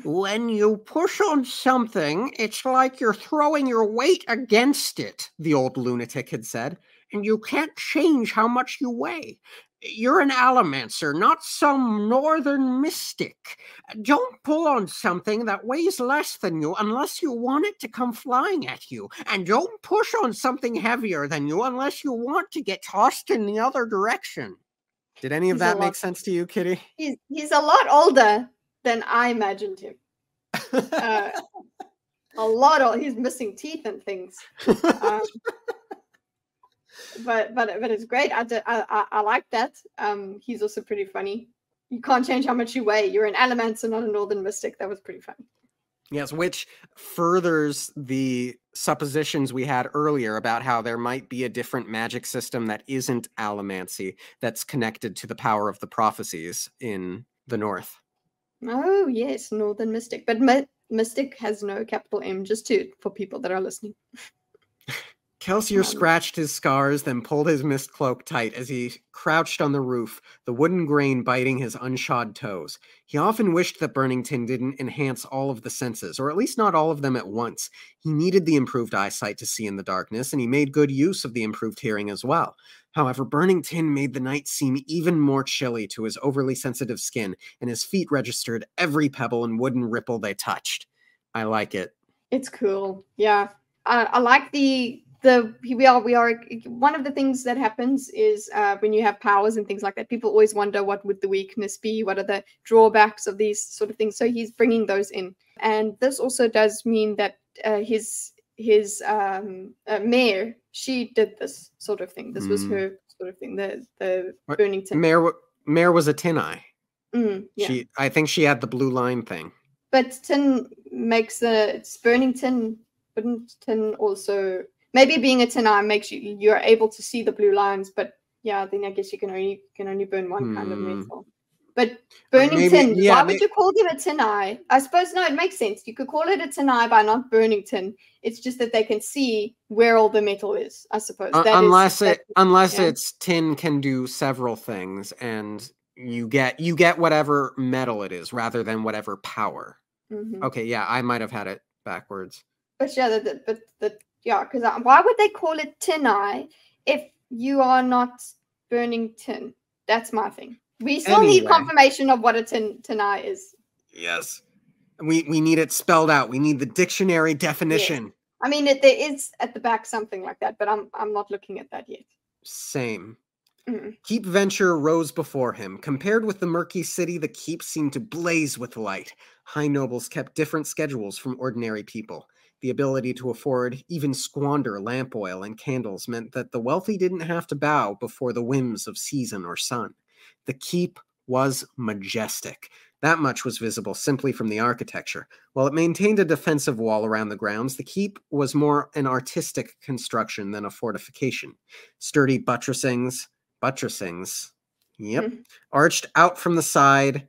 When you push on something, it's like you're throwing your weight against it, the old lunatic had said, and you can't change how much you weigh. You're an allomancer, not some northern mystic. Don't pull on something that weighs less than you unless you want it to come flying at you. And don't push on something heavier than you unless you want to get tossed in the other direction. Did any of that make sense to you, Kitty? He's a lot older than I imagined him. He's missing teeth and things. But it's great. I like that. He's also pretty funny. You can't change how much you weigh. You're an allomancer, not a northern mystic. That was pretty funny. Yes, which furthers the suppositions we had earlier about how there might be a different magic system that isn't allomancy that's connected to the power of the prophecies in the North. Oh, yes, Northern Mystic. But Mystic has no capital M, just for people that are listening. Kelsier scratched his scars, then pulled his mist cloak tight as he crouched on the roof, the wooden grain biting his unshod toes. He often wished that burning tin didn't enhance all of the senses, or at least not all of them at once. He needed the improved eyesight to see in the darkness, and he made good use of the improved hearing as well. However, burning tin made the night seem even more chilly to his overly sensitive skin, and his feet registered every pebble and wooden ripple they touched. I like it. It's cool. Yeah. I like we are one of the things that happens is when you have powers and things like that, people always wonder what would the weakness be, what are the drawbacks of these sort of things. So he's bringing those in, and this also does mean that his Mare, she did this sort of thing. This was her sort of thing. The burning tin. Mare was a tin eye. Yeah. I think she had the blue line thing. But tin makes it's burning tin. Wouldn't tin also? Maybe being a tin eye makes you're able to see the blue lines, but yeah, then I guess you can only burn one kind of metal. But burning tin, why would you call them a tin eye? I suppose no, it makes sense. You could call it a tin eye by not burning tin. It's just that they can see where all the metal is, I suppose. Unless it's tin can do several things, and you get whatever metal it is rather than whatever power. Mm-hmm. Okay, yeah, I might have had it backwards. But yeah, because why would they call it tin eye if you are not burning tin? That's my thing. We still need confirmation of what a tin eye is. Yes. We need it spelled out. We need the dictionary definition. Yes. I mean, there is at the back something like that, but I'm not looking at that yet. Same. Keep Venture rose before him. Compared with the murky city, the keep seemed to blaze with light. High nobles kept different schedules from ordinary people. The ability to afford, even squander, lamp oil and candles meant that the wealthy didn't have to bow before the whims of season or sun. The keep was majestic. That much was visible simply from the architecture. While it maintained a defensive wall around the grounds, the keep was more an artistic construction than a fortification. Sturdy buttressings, arched out from the side,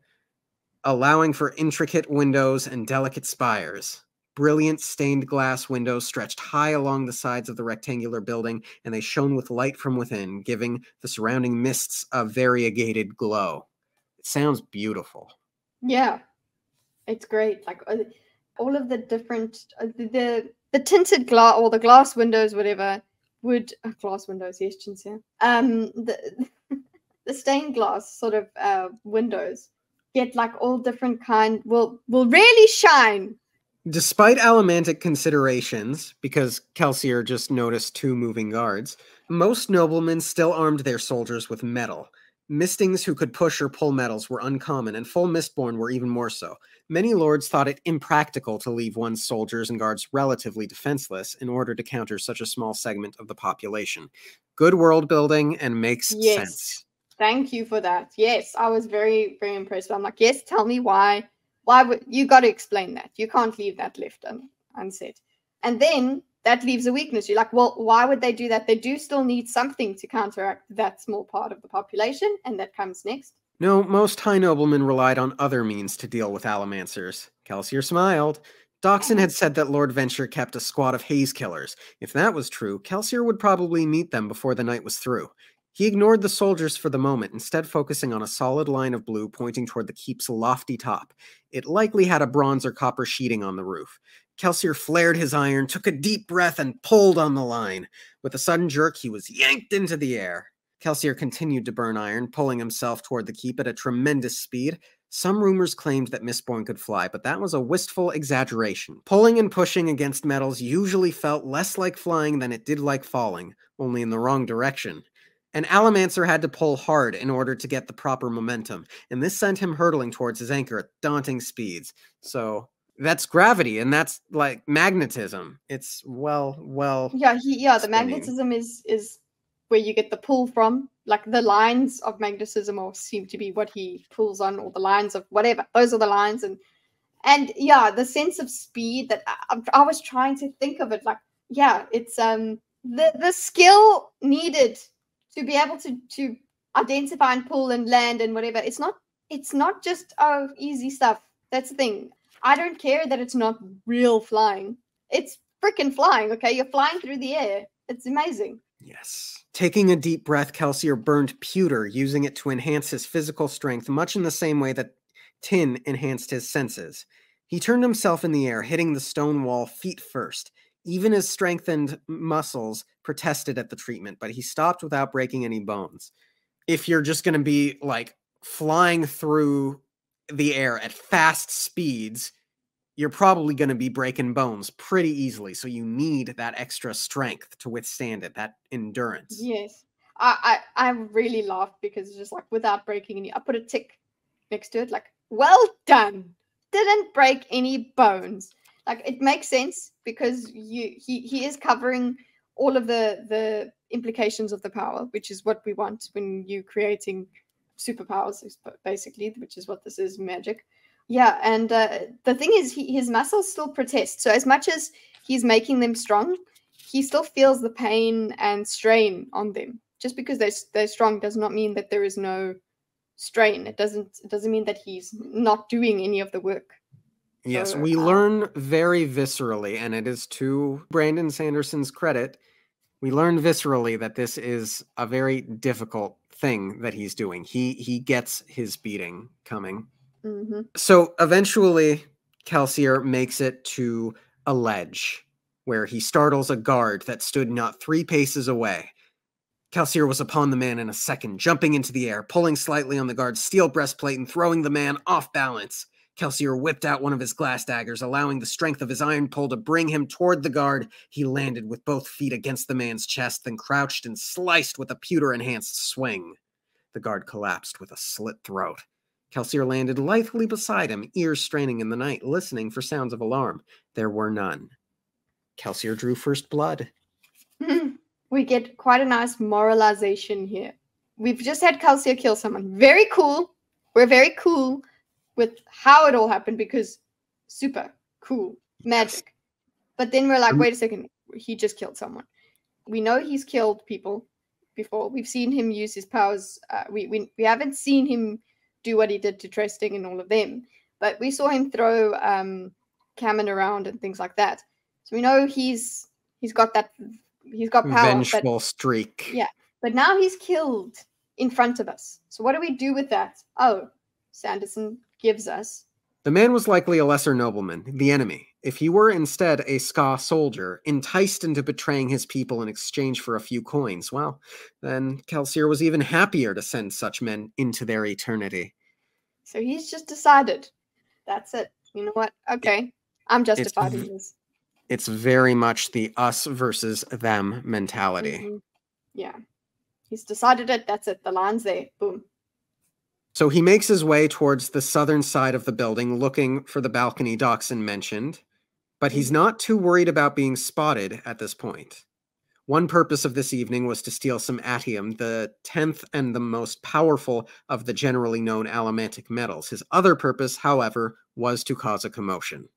allowing for intricate windows and delicate spires. Brilliant stained glass windows stretched high along the sides of the rectangular building, and they shone with light from within, giving the surrounding mists a variegated glow. It sounds beautiful. Yeah, it's great. Like all of the different the tinted glass or the glass windows, whatever, would glass windows. Yes, Chinsia. The stained glass sort of windows get like all different kind will really shine. Despite allomantic considerations, because Kelsier just noticed 2 moving guards, most noblemen still armed their soldiers with metal. Mistings who could push or pull metals were uncommon, and full Mistborn were even more so. Many lords thought it impractical to leave one's soldiers and guards relatively defenseless in order to counter such a small segment of the population. Good world building and makes sense. Thank you for that. Yes, I was very, very impressed. I'm like, yes, tell me why. Why would you got to explain that? You can't leave that left unsaid. And then that leaves a weakness. You're like, well, why would they do that? They do still need something to counteract that small part of the population, and that comes next. No, most high noblemen relied on other means to deal with allomancers. Kelsier smiled. Doxson had said that Lord Venture kept a squad of haze killers. If that was true, Kelsier would probably meet them before the night was through. He ignored the soldiers for the moment, instead focusing on a solid line of blue pointing toward the keep's lofty top. It likely had a bronze or copper sheeting on the roof. Kelsier flared his iron, took a deep breath, and pulled on the line. With a sudden jerk, he was yanked into the air. Kelsier continued to burn iron, pulling himself toward the keep at a tremendous speed. Some rumors claimed that Mistborn could fly, but that was a wistful exaggeration. Pulling and pushing against metals usually felt less like flying than it did like falling, only in the wrong direction. An allomancer had to pull hard in order to get the proper momentum, and this sent him hurtling towards his anchor at daunting speeds. So that's gravity, and that's like magnetism. It's well. Yeah. The magnetism is where you get the pull from. Like the lines of magnetism seem to be what he pulls on, or the lines of whatever. Those are the lines, and And yeah, the sense of speed that I was trying to think of it like, yeah, it's the skill needed to be able to identify and pull and land and whatever. It's not just easy stuff. That's the thing. I don't care that it's not real flying. It's freaking flying, okay? You're flying through the air. It's amazing. Yes. Taking a deep breath, Kelsier burned pewter, using it to enhance his physical strength, much in the same way that tin enhanced his senses. He turned himself in the air, hitting the stone wall feet first. Even his strengthened muscles protested at the treatment, but he stopped without breaking any bones. If you're just going to be, like, flying through the air at fast speeds, you're probably going to be breaking bones pretty easily. So you need that extra strength to withstand it, that endurance. Yes. I really laughed because it's just like without breaking any. I put a tick next to it, like, well done. Didn't break any bones. Like, it makes sense because he is covering all of the implications of the power, which is what we want when you're creating superpowers, basically, which is what this is, magic. Yeah, and the thing is, his muscles still protest. So as much as he's making them strong, he still feels the pain and strain on them. Just because they're strong does not mean that there is no strain. It doesn't mean that he's not doing any of the work. Yes, we learn very viscerally, and it is to Brandon Sanderson's credit, we learn viscerally that this is a very difficult thing that he's doing. He gets his beating coming. Mm-hmm. So eventually, Kelsier makes it to a ledge where he startles a guard that stood not 3 paces away. Kelsier was upon the man in a second, jumping into the air, pulling slightly on the guard's steel breastplate and throwing the man off balance. Kelsier whipped out one of his glass daggers, allowing the strength of his iron pull to bring him toward the guard. He landed with both feet against the man's chest, then crouched and sliced with a pewter-enhanced swing. The guard collapsed with a slit throat. Kelsier landed lithely beside him, ears straining in the night, listening for sounds of alarm. There were none. Kelsier drew first blood. We get quite a nice moralization here. We've just had Kelsier kill someone. Very cool. We're very cool with how it all happened because super cool. Magic. Yes. But then we're like, wait a second. He just killed someone. We know he's killed people before. We've seen him use his powers. We haven't seen him do what he did to Tresting and all of them. But we saw him throw Cameron around and things like that. So we know he's got that. He's got power. Vengeful streak. Yeah. But now he's killed in front of us. So what do we do with that? Oh, Sanderson gives us. The man was likely a lesser nobleman, the enemy. If he were instead a Ska soldier, enticed into betraying his people in exchange for a few coins, well, then Kelsier was even happier to send such men into their eternity. So he's just decided. That's it. You know what? Okay. I'm justified in this. It's very much the us versus them mentality. Mm-hmm. Yeah. He's decided it. That's it. The line's there. Boom. So he makes his way towards the southern side of the building, looking for the balcony Dachshund mentioned. But he's not too worried about being spotted at this point. One purpose of this evening was to steal some atium, the 10th and the most powerful of the generally known allomantic metals. His other purpose, however, was to cause a commotion.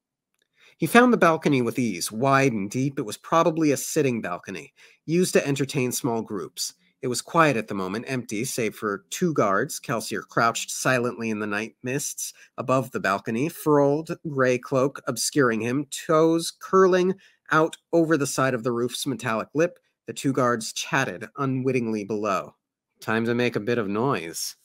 He found the balcony with ease, wide and deep. It was probably a sitting balcony, used to entertain small groups. It was quiet at the moment, empty, save for 2 guards. Kelsier crouched silently in the night mists above the balcony, furled gray cloak obscuring him, toes curling out over the side of the roof's metallic lip. The 2 guards chatted unwittingly below. Time to make a bit of noise.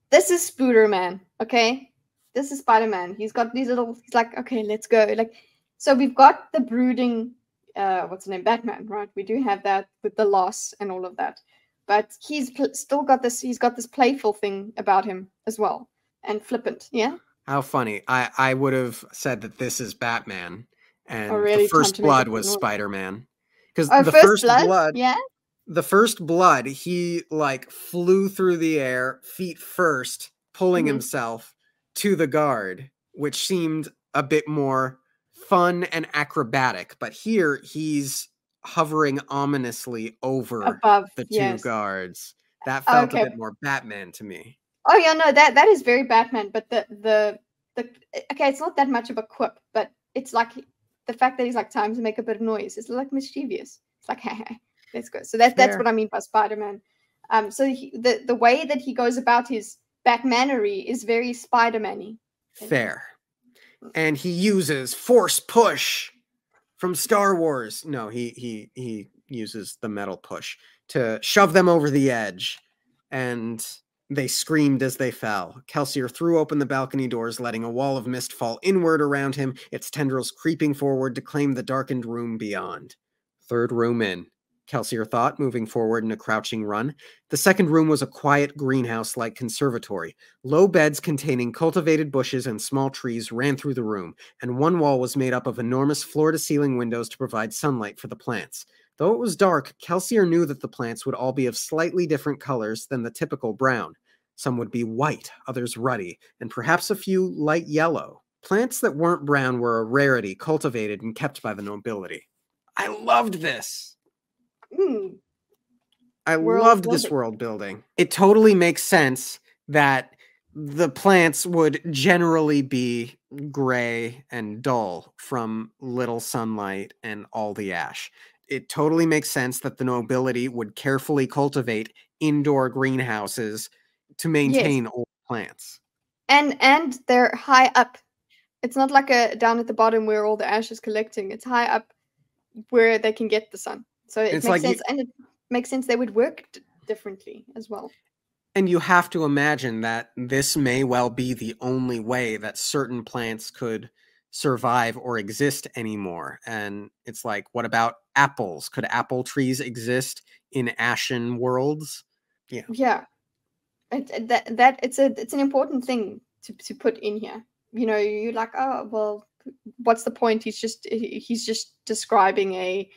This is Spooderman, okay? This is Spider-Man. He's got these little... He's like, okay, let's go. Like, so we've got the brooding... what's the name? Batman, right? We do have that with the loss and all of that. But he's still got this... He's got this playful thing about him as well. And flippant, yeah? How funny. I would have said that this is Batman. And really? the first blood was Spider-Man. Because the first blood, yeah? The first blood, he like flew through the air, feet first, pulling himself to the guard, which seemed a bit more fun and acrobatic. But here he's hovering ominously over above the 2 guards. That felt a bit more Batman to me. Oh yeah, no, that is very Batman. But the okay, it's not that much of a quip, but it's like the fact that he's like, time to make a bit of noise. It's like mischievous. It's like, hey, let's go. So that's what I mean by Spider-Man. So the way that he goes about his Batmanery is very Spider-Man-y. Fair. And he uses force push from Star Wars. No, he uses the metal push to shove them over the edge, and they screamed as they fell. Kelsier threw open the balcony doors, letting a wall of mist fall inward around him, its tendrils creeping forward to claim the darkened room beyond. Third room in, Kelsier thought, moving forward in a crouching run. The second room was a quiet greenhouse-like conservatory. Low beds containing cultivated bushes and small trees ran through the room, and one wall was made up of enormous floor-to-ceiling windows to provide sunlight for the plants. Though it was dark, Kelsier knew that the plants would all be of slightly different colors than the typical brown. Some would be white, others ruddy, and perhaps a few light yellow. Plants that weren't brown were a rarity, cultivated and kept by the nobility. I loved this! I loved this world building. It totally makes sense that the plants would generally be gray and dull from little sunlight and all the ash. It totally makes sense that the nobility would carefully cultivate indoor greenhouses to maintain old plants. And they're high up. It's not like down at the bottom where all the ash is collecting. It's high up where they can get the sun. So it makes sense. And it makes sense they would work differently as well. And you have to imagine that this may well be the only way that certain plants could survive or exist anymore. And it's like, what about apples? Could apple trees exist in ashen worlds? Yeah. It's an important thing to put in here. You know, you're like, oh well, what's the point? He's just describing a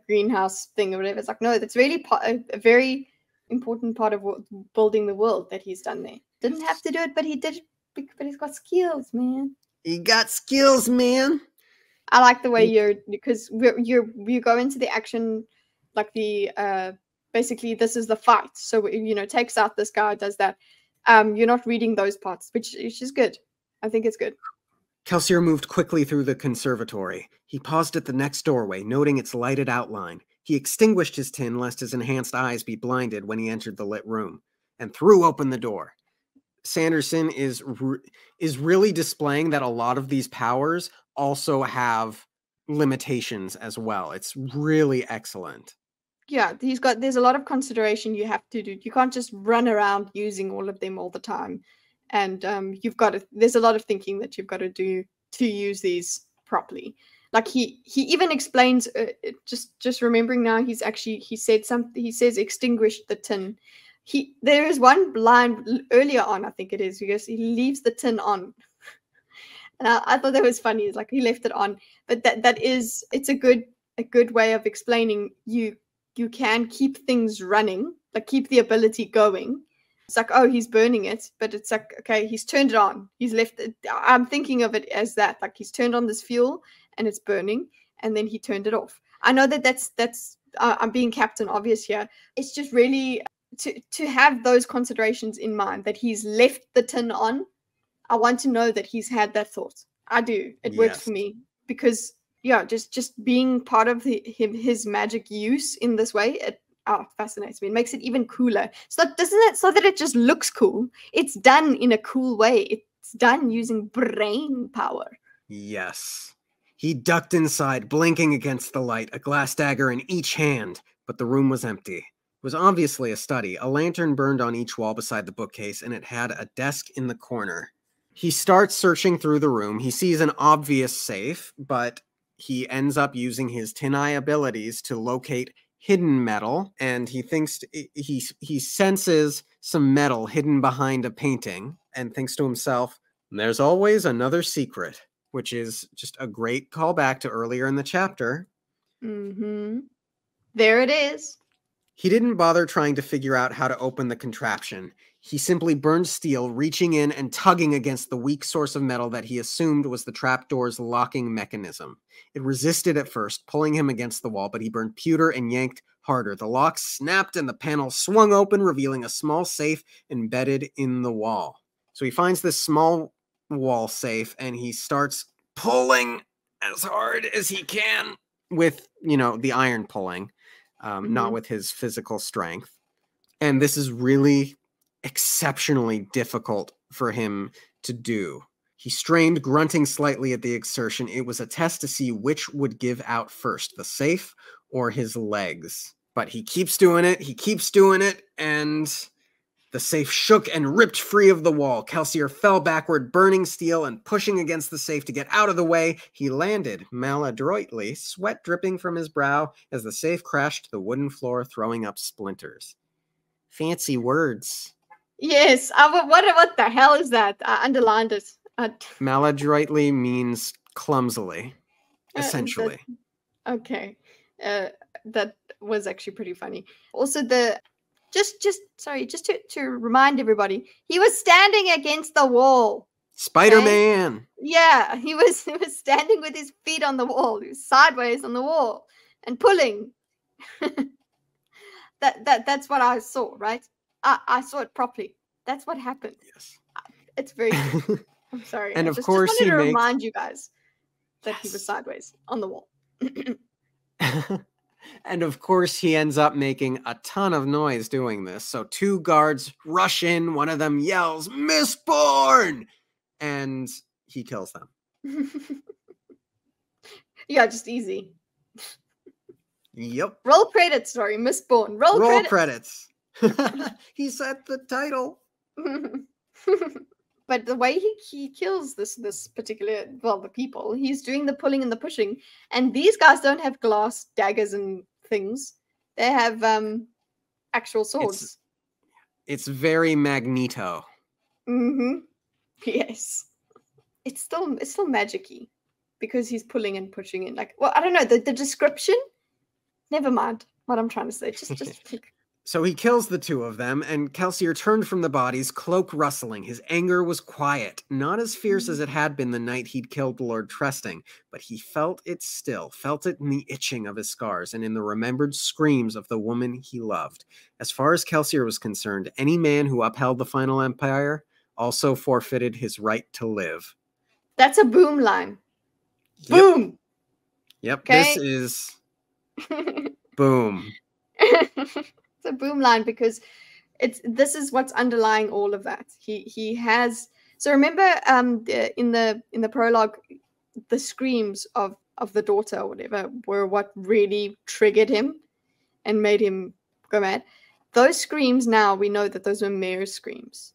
greenhouse thing or whatever. It's like, no, that's really a very important part of building the world that he's done there. Didn't have to do it, but he did. But he's got skills, man. He got skills, man. I like the way because you go into the action, like the basically this is the fight. So takes out this guy, does that. You're not reading those parts, which is good. I think it's good. Kelsier moved quickly through the conservatory. He paused at the next doorway, noting its lighted outline. He extinguished his tin lest his enhanced eyes be blinded when he entered the lit room, and threw open the door. Sanderson is really displaying that a lot of these powers also have limitations as well. It's really excellent. Yeah, there's a lot of consideration you have to do. You can't just run around using all of them all the time. And there's a lot of thinking that you've got to do to use these properly. Like he even explains, just remembering now, he says extinguish the tin. There is one line earlier on, I think it is, because he leaves the tin on. And I thought that was funny. It's like he left it on, but it's a good way of explaining you can keep things running, like keep the ability going. It's like, oh, he's burning it, but it's like, okay, he's turned it on. He's left it. I'm thinking of it as that, like he's turned on this fuel and it's burning, and then he turned it off. I know that's I'm being Captain Obvious here. It's just really to have those considerations in mind, that he's left the tin on. I want to know that he's had that thought. I do. It works for me because just being part of his magic use in this way, it fascinates me. It makes it even cooler. So that it just looks cool. It's done in a cool way. It's done using brain power. Yes. He ducked inside, blinking against the light, a glass dagger in each hand, but the room was empty. It was obviously a study. A lantern burned on each wall beside the bookcase, and it had a desk in the corner. He starts searching through the room. He sees an obvious safe, but he ends up using his tin eye abilities to locate hidden metal, and he thinks he senses some metal hidden behind a painting and thinks to himself, there's always another secret, which is just a great callback to earlier in the chapter. Mm-hmm. There it is. He didn't bother trying to figure out how to open the contraption. He simply burned steel, reaching in and tugging against the weak source of metal that he assumed was the trapdoor's locking mechanism. It resisted at first, pulling him against the wall, but he burned pewter and yanked harder. The lock snapped and the panel swung open, revealing a small safe embedded in the wall. So he finds this small wall safe, and he starts pulling as hard as he can with, the iron pulling, not with his physical strength. And this is really exceptionally difficult for him to do. He strained, grunting slightly at the exertion. It was a test to see which would give out first, the safe or his legs. But he keeps doing it, and the safe shook and ripped free of the wall. Kelsier fell backward, burning steel and pushing against the safe to get out of the way. He landed maladroitly, sweat dripping from his brow as the safe crashed to the wooden floor, throwing up splinters. Fancy words. Yes. What the hell is that? I underlined it. Maladroitly means clumsily, essentially. Okay. That was actually pretty funny. Also, just to remind everybody, he was standing against the wall. Spider-Man. Okay? Yeah, he was standing with his feet on the wall. He was sideways on the wall and pulling. That's what I saw, right? I saw it properly. That's what happened. Yes. It's very good. I'm sorry. And I of just course wanted he to makes... remind you guys that he was sideways on the wall. And of course he ends up making a ton of noise doing this. So 2 guards rush in. One of them yells, "Mistborn!" And he kills them. Yeah, just easy. Yep. Roll credits, sorry. Mistborn. Roll credits. He said the title. But the way he kills this particular, the people, he's doing the pulling and the pushing. And these guys don't have glass daggers and things. They have actual swords. It's very Magneto. Yes. It's still magic-y because he's pulling and pushing it. I don't know, the description. Never mind what I'm trying to say. Just So he kills the 2 of them, and Kelsier turned from the bodies, cloak rustling. His anger was quiet, not as fierce as it had been the night he'd killed Lord Tresting, but he felt it still, felt it in the itching of his scars and in the remembered screams of the woman he loved. As far as Kelsier was concerned, any man who upheld the final empire also forfeited his right to live. That's a boom line. Yep. Boom! Yep, okay? This is boom. It's a boom line because this is what's underlying all of that. He has, so remember in the prologue, the screams of the daughter or whatever were what really triggered him and made him go mad. Those screams, now we know that those were Mare's screams,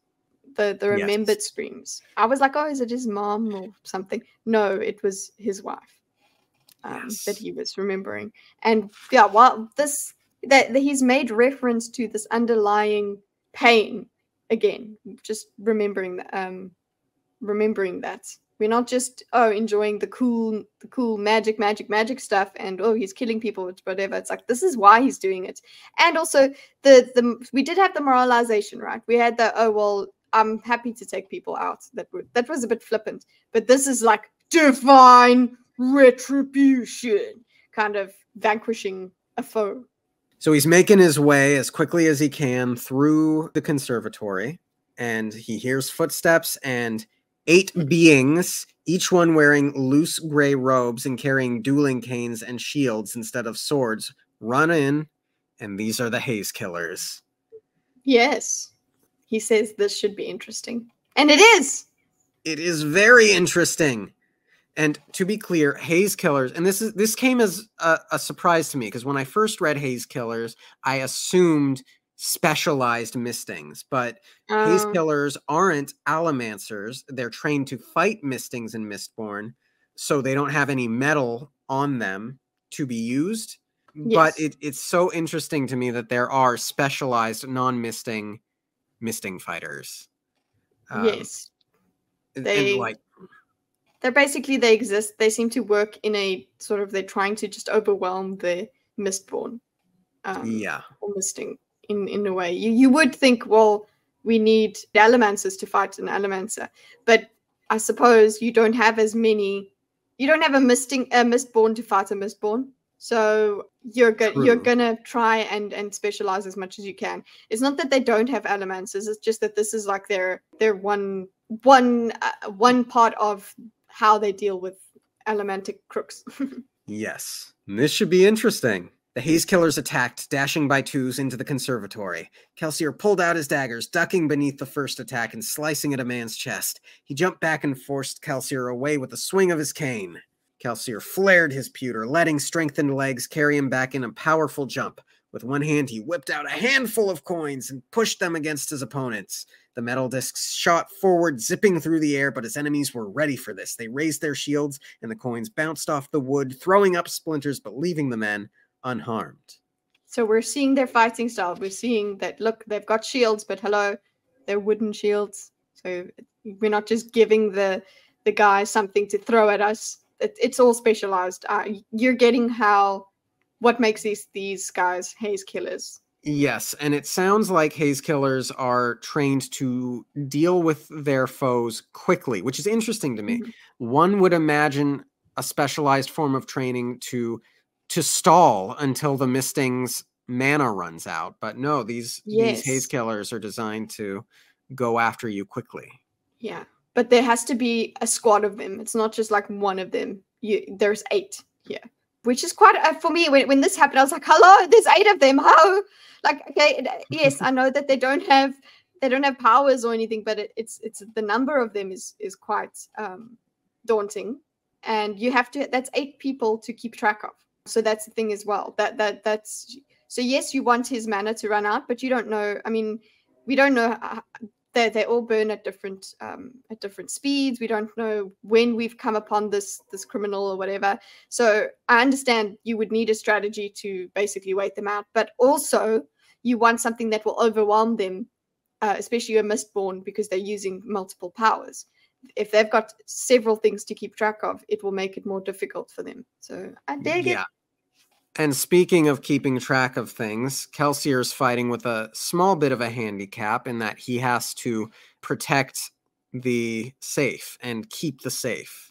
the remembered screams. I was like, oh, is it his mom or something? No, it was his wife that he was remembering. And yeah, that he's made reference to this underlying pain again, just remembering that. We're not just enjoying the cool magic stuff and he's killing people, whatever. It's like, this is why he's doing it. And also we did have the moralization, right? We had the I'm happy to take people out. That was a bit flippant, but this is like divine retribution, kind of vanquishing a foe. So he's making his way as quickly as he can through the conservatory, and he hears footsteps and 8 beings, each one wearing loose gray robes and carrying dueling canes and shields instead of swords, run in, and these are the Haze Killers. Yes. He says this should be interesting. And it is! It is very interesting. And to be clear, Haze Killers, and this came as a surprise to me, because when I first read Haze Killers, I assumed specialized mistings, but Haze Killers aren't allomancers. They're trained to fight mistings in Mistborn, so they don't have any metal on them to be used. Yes. But it's so interesting to me that there are specialized non-misting fighters. Yes. They exist. They seem to work in a sort of, they're trying to just overwhelm the Mistborn. Or misting in a way. You would think, well, we need allomancers to fight an allomancer. But I suppose you don't have as many, you don't have a Mistborn to fight a Mistborn. So you're gonna try and specialize as much as you can. It's not that they don't have allomancers, it's just that this is like their one one part of how they deal with Allomantic crooks. Yes, this should be interesting. The Haze Killers attacked, dashing by twos into the conservatory. Kelsier pulled out his daggers, ducking beneath the first attack and slicing at a man's chest. He jumped back and forced Kelsier away with a swing of his cane. Kelsier flared his pewter, letting strengthened legs carry him back in a powerful jump. With one hand, he whipped out a handful of coins and pushed them against his opponents. The metal discs shot forward, zipping through the air, but his enemies were ready for this. They raised their shields, and the coins bounced off the wood, throwing up splinters, but leaving the men unharmed. So we're seeing their fighting style. We're seeing that, look, they've got shields, but hello, they're wooden shields. So we're not just giving the guy something to throw at us. It's all specialized. You're getting what makes these guys Haze Killers. Yes, and it sounds like Haze Killers are trained to deal with their foes quickly, which is interesting to me. Mm-hmm. One would imagine a specialized form of training to stall until the Misting's mana runs out. But no, these Haze Killers are designed to go after you quickly. Yeah, but there has to be a squad of them. It's not just like one of them. There's 8 here. Which is quite, for me, when this happened, I was like, hello, there's 8 of them. How? Like, okay, yes, I know that they don't have powers or anything, but it's the number of them is quite daunting. And you have to, that's 8 people to keep track of. So that's the thing as well. That's, so yes, you want his mana to run out, but you don't know, I mean, we don't know, they all burn at different speeds. We don't know when we've come upon this criminal or whatever. So I understand you would need a strategy to basically wait them out, but also you want something that will overwhelm them, especially a Mistborn, because they're using multiple powers. If they've got several things to keep track of, it will make it more difficult for them. So I dig it. And speaking of keeping track of things, Kelsier's fighting with a small bit of a handicap in that he has to protect the safe and keep the safe.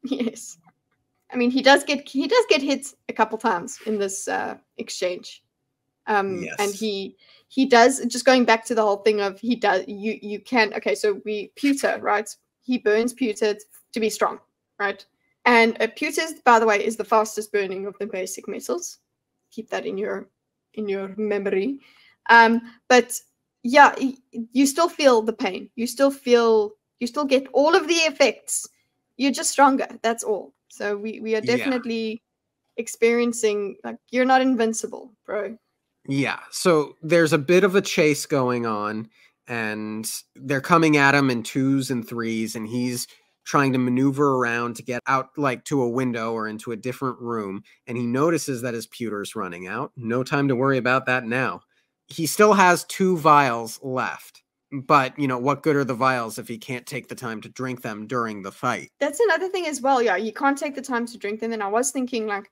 Yes. I mean, he does get hit a couple times in this exchange. Yes. And he does, just going back to the whole thing of you can, okay, so pewter, right? He burns pewter to be strong, right? And pewter, by the way, is the fastest burning of the basic metals. Keep that in your memory. But yeah, you still feel the pain. You still get all of the effects. You're just stronger. That's all. So we are definitely experiencing, like, you're not invincible, bro. Yeah. So there's a bit of a chase going on, and they're coming at him in 2s and 3s, and he's trying to maneuver around to get out, like, to a window or into a different room, and he notices that his pewter's running out. No time to worry about that now. He still has 2 vials left, but, what good are the vials if he can't take the time to drink them during the fight? That's another thing as well. Yeah, you can't take the time to drink them, and I was thinking, like,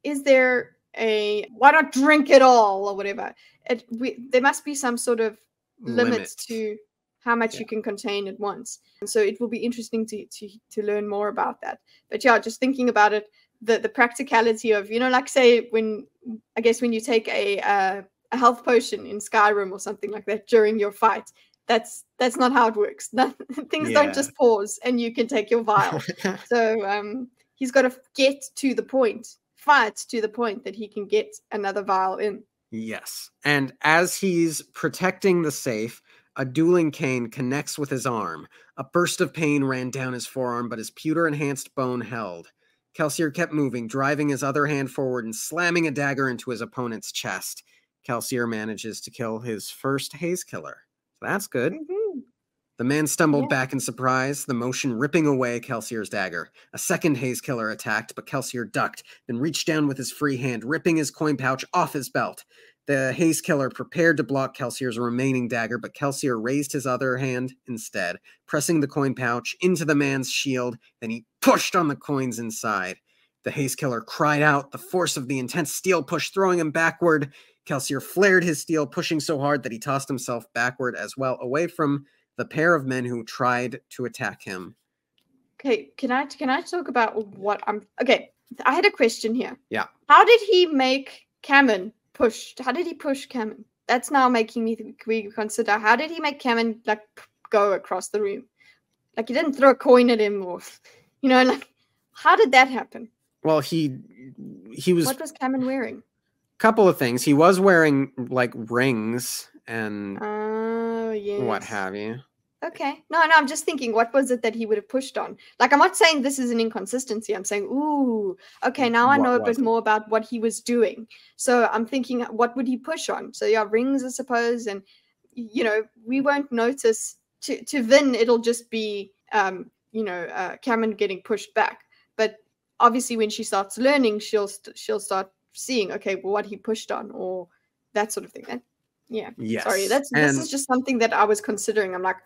is there why not drink it all or whatever? There must be some sort of limit to how much you can contain at once. And so it will be interesting to learn more about that. But yeah, just thinking about it, the practicality of, like, say, when you take a health potion in Skyrim or something like that during your fight, that's not how it works. Things don't just pause and you can take your vial. So he's got to get to the point, fight to the point that he can get another vial in. Yes. And as he's protecting the safe, a dueling cane connects with his arm. A burst of pain ran down his forearm, but his pewter-enhanced bone held. Kelsier kept moving, driving his other hand forward and slamming a dagger into his opponent's chest. Kelsier manages to kill his first Haze Killer. So that's good. Mm-hmm. The man stumbled back in surprise, the motion ripping away Kelsier's dagger. A second Haze Killer attacked, but Kelsier ducked, then reached down with his free hand, ripping his coin pouch off his belt. The Haze Killer prepared to block Kelsier's remaining dagger, but Kelsier raised his other hand instead, pressing the coin pouch into the man's shield. Then he pushed on the coins inside. The Haze Killer cried out, the force of the intense steel push throwing him backward. Kelsier flared his steel, pushing so hard that he tossed himself backward as well, away from the pair of men who tried to attack him. Okay, can I talk about what I'm... Okay, I had a question here. Yeah. How did he make Cameron push? How did he push Cameron? That's now making me consider, how did he make Cameron, like, go across the room? Like, he didn't throw a coin at him, or, like, how did that happen? Well, he was... What was Cameron wearing? Couple of things. He was wearing, like, rings and yes. what have you. Okay. No, I'm just thinking, what was it that he would have pushed on? Like, I'm not saying this is an inconsistency. I'm saying, ooh, okay, now I know a bit more about what he was doing. So I'm thinking, what would he push on? So, yeah, rings, I suppose. And, we won't notice. To Vin, it'll just be, Cameron getting pushed back. But obviously, when she starts learning, she'll start seeing, okay, well, what he pushed on, or that sort of thing. And, yeah. Yes. Sorry, this is just something that I was considering. I'm like,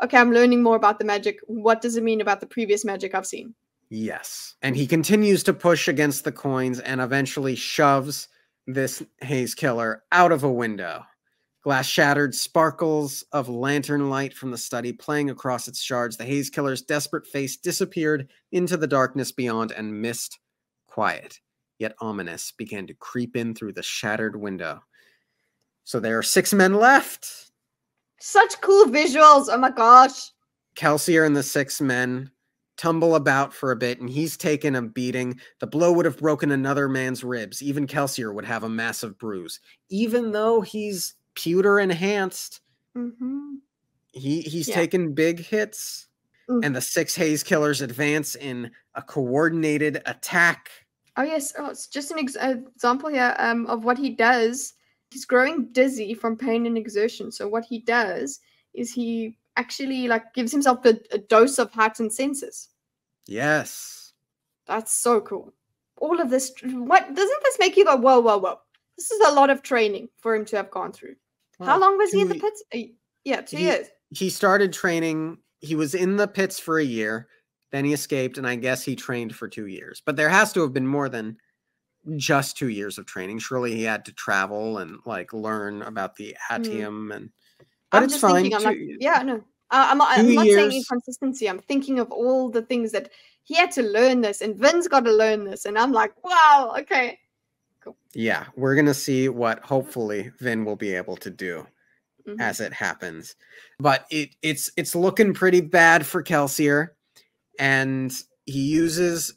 okay, I'm learning more about the magic. What does it mean about the previous magic I've seen? Yes. And he continues to push against the coins and eventually shoves this haze killer out of a window. Glass shattered, sparkles of lantern light from the study playing across its shards. The haze killer's desperate face disappeared into the darkness beyond, and mist, quiet yet ominous, began to creep in through the shattered window. So there are 6 men left. Such cool visuals. Oh my gosh. Kelsier and the 6 men tumble about for a bit, and he's taken a beating. The blow would have broken another man's ribs. Even Kelsier would have a massive bruise. Even though he's pewter enhanced, he's taken big hits. And the 6 haze killers advance in a coordinated attack. Oh, yes. Oh, it's just an example here of what he does. He's growing dizzy from pain and exertion. So what he does is he actually gives himself a dose of heightened senses. Yes. That's so cool. All of this, what doesn't this make you go, whoa, whoa, whoa? This is a lot of training for him to have gone through. Well, how long was he in the pits? 2 years. He started training. He was in the pits for a year. Then he escaped, and I guess he trained for 2 years. But there has to have been more than just 2 years of training. Surely he had to travel and learn about the atium and. But I'm it's just fine. thinking, I'm not saying inconsistency. I'm thinking of all the things that he had to learn this, and Vin's got to learn this, and I'm like, wow, okay, cool. Yeah, we're gonna see what hopefully Vin will be able to do as it happens. But it's looking pretty bad for Kelsier, and he uses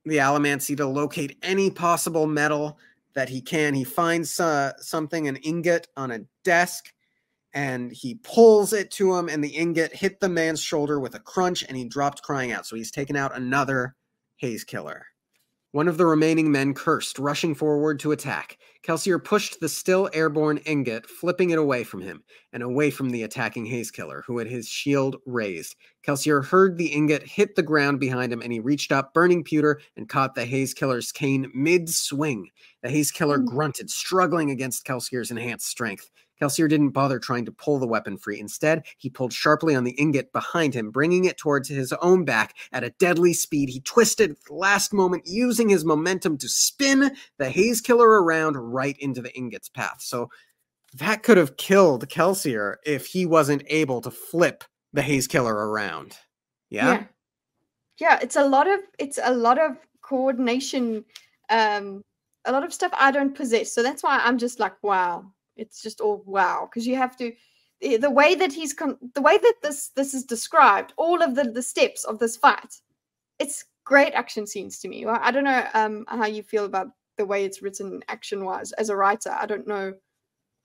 the allomancy to locate any possible metal that he can. He finds something, an ingot on a desk, and he pulls it to him, and the ingot hit the man's shoulder with a crunch, and he dropped crying out. So he's taken out another haze killer. One of the remaining men cursed, rushing forward to attack. Kelsier pushed the still airborne ingot, flipping it away from him, and away from the attacking haze killer, who had his shield raised. Kelsier heard the ingot hit the ground behind him, and he reached up, burning pewter, and caught the haze killer's cane mid-swing. The haze killer grunted, struggling against Kelsier's enhanced strength. Kelsier didn't bother trying to pull the weapon free. Instead, he pulled sharply on the ingot behind him, bringing it towards his own back at a deadly speed. He twisted at the last moment, using his momentum to spin the haze killer around right into the ingot's path. So that could have killed Kelsier if he wasn't able to flip the haze killer around. Yeah, it's a lot of coordination, a lot of stuff I don't possess. So that's why I'm just like, wow. It's just all wow, because you have to, the way that this is described, all of the steps of this fight, it's great action scenes to me. I don't know how you feel about the way it's written action wise as a writer. I don't know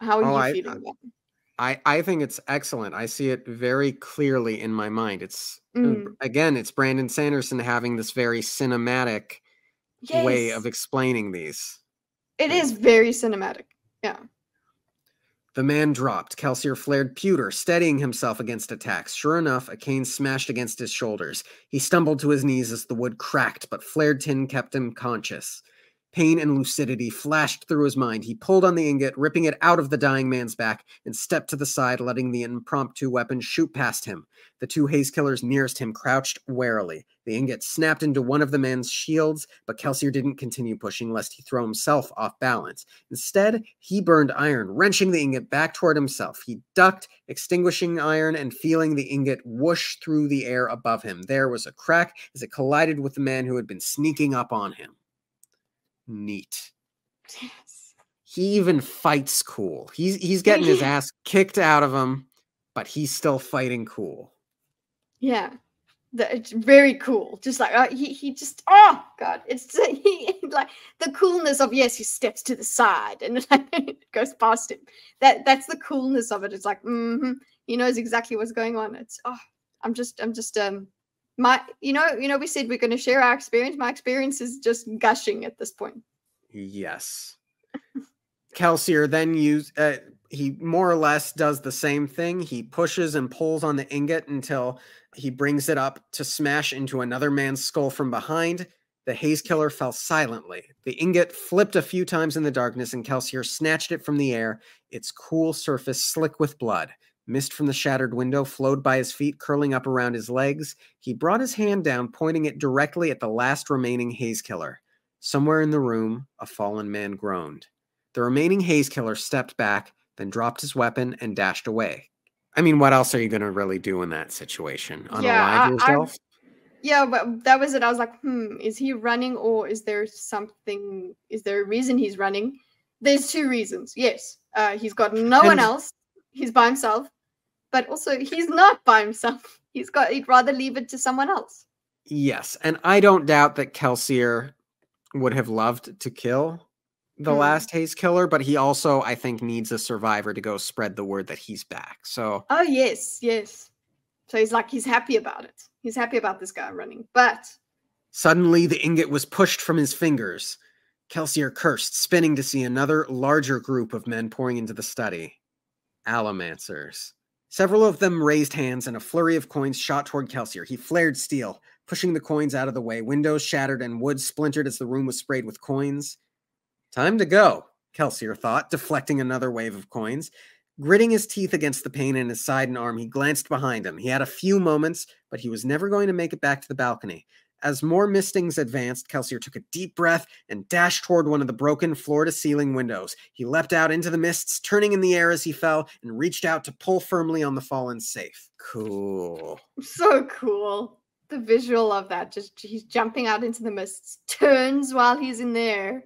how are you feeling about it. I think it's excellent. I see it very clearly in my mind. It's again, it's Brandon Sanderson having this very cinematic way of explaining these. It is very cinematic. Yeah. The man dropped. Kelsier flared pewter, steadying himself against attacks. Sure enough, a cane smashed against his shoulders. He stumbled to his knees as the wood cracked, but flared tin kept him conscious. Pain and lucidity flashed through his mind. He pulled on the ingot, ripping it out of the dying man's back, and stepped to the side, letting the impromptu weapon shoot past him. The 2 haze killers nearest him crouched warily. The ingot snapped into one of the man's shields, but Kelsier didn't continue pushing, lest he throw himself off balance. Instead, he burned iron, wrenching the ingot back toward himself. He ducked, extinguishing iron and feeling the ingot whoosh through the air above him. There was a crack as it collided with the man who had been sneaking up on him. Neat. Yes. He even fights cool. He's getting his ass kicked out of him, but he's still fighting cool. Yeah. It's very cool. Just like he just, oh god, it's he like the coolness of, yes, he steps to the side and it goes past him. That's the coolness of it. It's like he knows exactly what's going on. It's I'm just my we said we're going to share our experience. My experience is just gushing at this point. Yes. Kelsier then he more or less does the same thing. He pushes and pulls on the ingot until he brings it up to smash into another man's skull from behind. The haze killer fell silently. The ingot flipped a few times in the darkness, and Kelsier snatched it from the air, its cool surface slick with blood. Mist from the shattered window flowed by his feet, curling up around his legs. He brought his hand down, pointing it directly at the last remaining haze killer. Somewhere in the room, a fallen man groaned. The remaining haze killer stepped back, then dropped his weapon and dashed away. I mean, what else are you going to really do in that situation? Unalive yourself? Yeah, but that was it. I was like, is he running, or is there something? Is there a reason he's running? There's two reasons. Yes, he's got no one else. He's by himself, but also he's not by himself. He'd rather leave it to someone else. Yes, and I don't doubt that Kelsier would have loved to kill the last haze killer, but he also, I think, needs a survivor to go spread the word that he's back. So oh yes. So he's happy about it. He's happy about this guy running. But suddenly the ingot was pushed from his fingers. Kelsier cursed, spinning to see another larger group of men pouring into the study. Allomancers. Several of them raised hands, and a flurry of coins shot toward Kelsier. He flared steel, pushing the coins out of the way. Windows shattered and wood splintered as the room was sprayed with coins. Time to go, Kelsier thought, deflecting another wave of coins. Gritting his teeth against the pain in his side and arm, he glanced behind him. He had a few moments, but he was never going to make it back to the balcony. As more mistings advanced, Kelsier took a deep breath and dashed toward one of the broken floor-to-ceiling windows. He leapt out into the mists, turning in the air as he fell, and reached out to pull firmly on the fallen safe. Cool. So cool. The visual of that, just he's jumping out into the mists, turns while he's in there.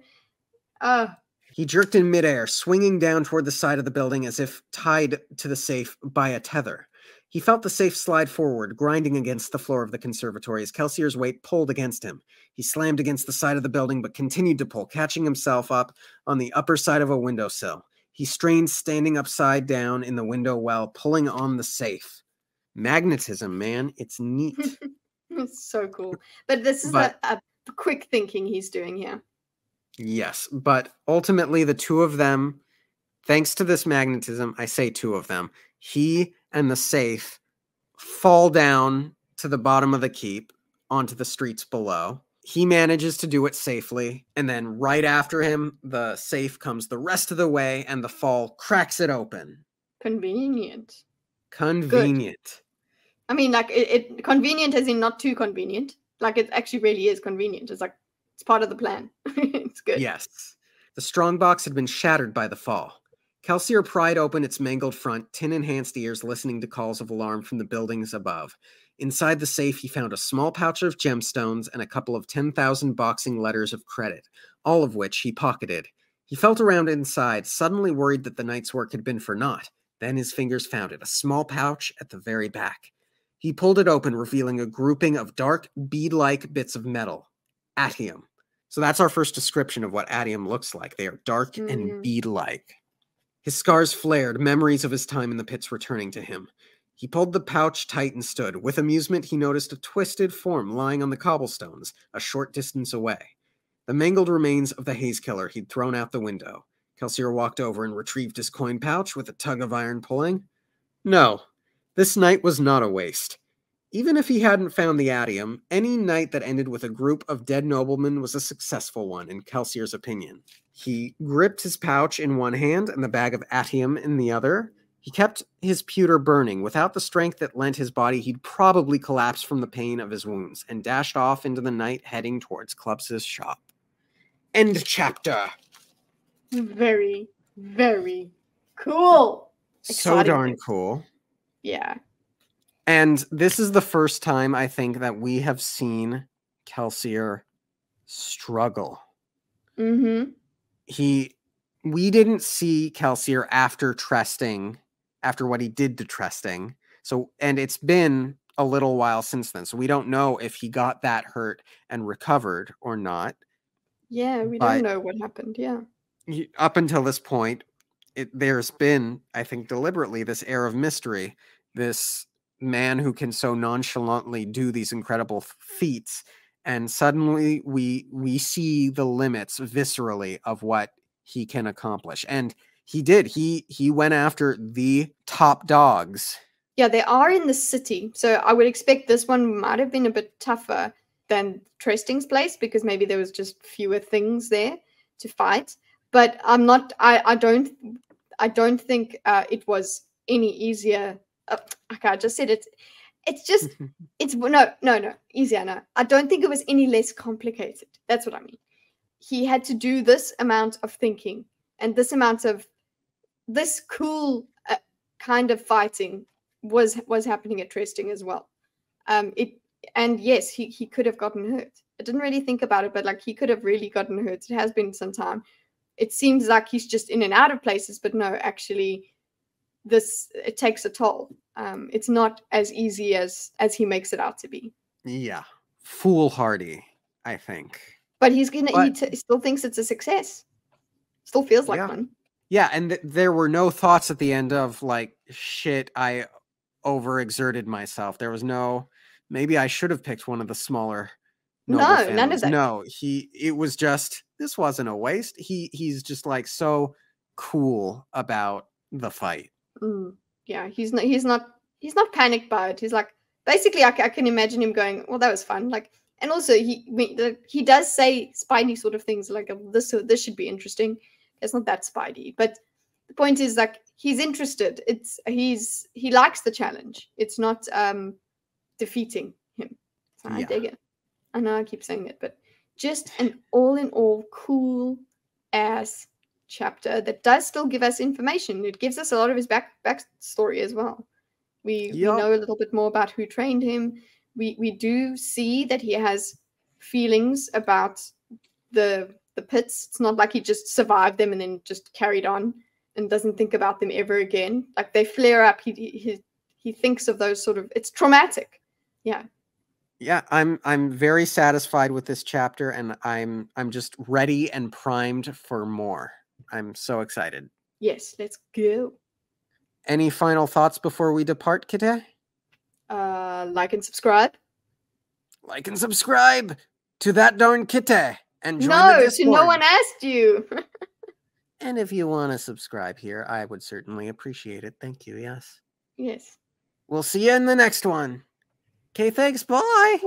He jerked in midair, swinging down toward the side of the building as if tied to the safe by a tether. He felt the safe slide forward, grinding against the floor of the conservatory as Kelsier's weight pulled against him. He slammed against the side of the building but continued to pull, catching himself up on the upper side of a windowsill. He strained, standing upside down in the window well, pulling on the safe. Magnetism, man. It's neat. It's so cool. But this is a quick thinking he's doing here. Yes, but ultimately the two of them, thanks to this magnetism, I say two of them, he and the safe fall down to the bottom of the keep onto the streets below. He manages to do it safely, and then right after him, the safe comes the rest of the way, and the fall cracks it open. Convenient. Good. I mean, like, it convenient as in not too convenient. Like, it actually really is convenient. It's like, it's part of the plan. It's good. Yes. The strongbox had been shattered by the fall. Kelsier pried open its mangled front, tin-enhanced ears listening to calls of alarm from the buildings above. Inside the safe, he found a small pouch of gemstones and a couple of 10,000 boxing letters of credit, all of which he pocketed. He felt around inside, suddenly worried that the night's work had been for naught. Then his fingers found it, a small pouch at the very back. He pulled it open, revealing a grouping of dark, bead-like bits of metal. Atium. So that's our first description of what atium looks like. They are dark and bead-like. His scars flared, memories of his time in the pits returning to him. He pulled the pouch tight and stood. With amusement, he noticed a twisted form lying on the cobblestones, a short distance away. The mangled remains of the haze killer he'd thrown out the window. Kelsier walked over and retrieved his coin pouch with a tug of iron pulling. No, this night was not a waste. Even if he hadn't found the atium, any night that ended with a group of dead noblemen was a successful one, in Kelsier's opinion. He gripped his pouch in one hand and the bag of atium in the other. He kept his pewter burning. Without the strength that lent his body, he'd probably collapse from the pain of his wounds, and dashed off into the night, heading towards Clubs' shop. End chapter. Very, very cool. So darn cool. Yeah. And this is the first time, I think, that we have seen Kelsier struggle. Mm-hmm. We didn't see Kelsier after Tresting, after what he did to Tresting. So, and it's been a little while since then. So we don't know if he got that hurt and recovered or not. Yeah, we But don't know what happened. Yeah. up until this point, there's been, I think, deliberately this air of mystery. This man who can so nonchalantly do these incredible feats, and suddenly we see the limits viscerally of what he can accomplish. And he did. He went after the top dogs. Yeah, they are in the city, so I would expect this one might have been a bit tougher than Tresting's place because maybe there was just fewer things there to fight. But I'm not. I don't think it was any easier. Okay, I just said it. It's just it's no easier. No, I don't think it was any less complicated. That's what I mean. He had to do this amount of thinking and this amount of this cool kind of fighting was happening at Tresting as well. And yes, he could have gotten hurt. I didn't really think about it, but like he could have really gotten hurt. It has been some time. It seems like he's just in and out of places, but no, actually, it takes a toll. It's not as easy as he makes it out to be. Yeah, foolhardy, I think. But he still thinks it's a success. Still feels like one. Yeah, and there were no thoughts at the end of like, shit, I overexerted myself. There was no, maybe I should have picked one of the smaller noble families. None of that. No, it was just, this wasn't a waste. He's just like so cool about the fight. Yeah, he's not panicked by it. He's like, basically, I can imagine him going, well, that was fun. Like, and also he does say Spidey sort of things like, this should be interesting. It's not that Spidey, but the point is like he's interested. He likes the challenge. It's not defeating him. So I dig it. I know I keep saying it, but just an all in all cool ass chapter that does still give us information. It gives us a lot of his backstory as well. We know a little bit more about who trained him. We do see that he has feelings about the pits. It's not like he just survived them and then just carried on and doesn't think about them ever again. Like they flare up. He thinks of those sort of. It's traumatic. Yeah. Yeah, I'm very satisfied with this chapter, and I'm just ready and primed for more. I'm so excited. Yes, let's go. Any final thoughts before we depart, Kitteh? Like and subscribe. Like and subscribe to ThatDarnKitteh and join the Discord. No one asked you. And if you want to subscribe here, I would certainly appreciate it. Thank you. Yes. Yes. We'll see you in the next one. Okay, thanks. Bye.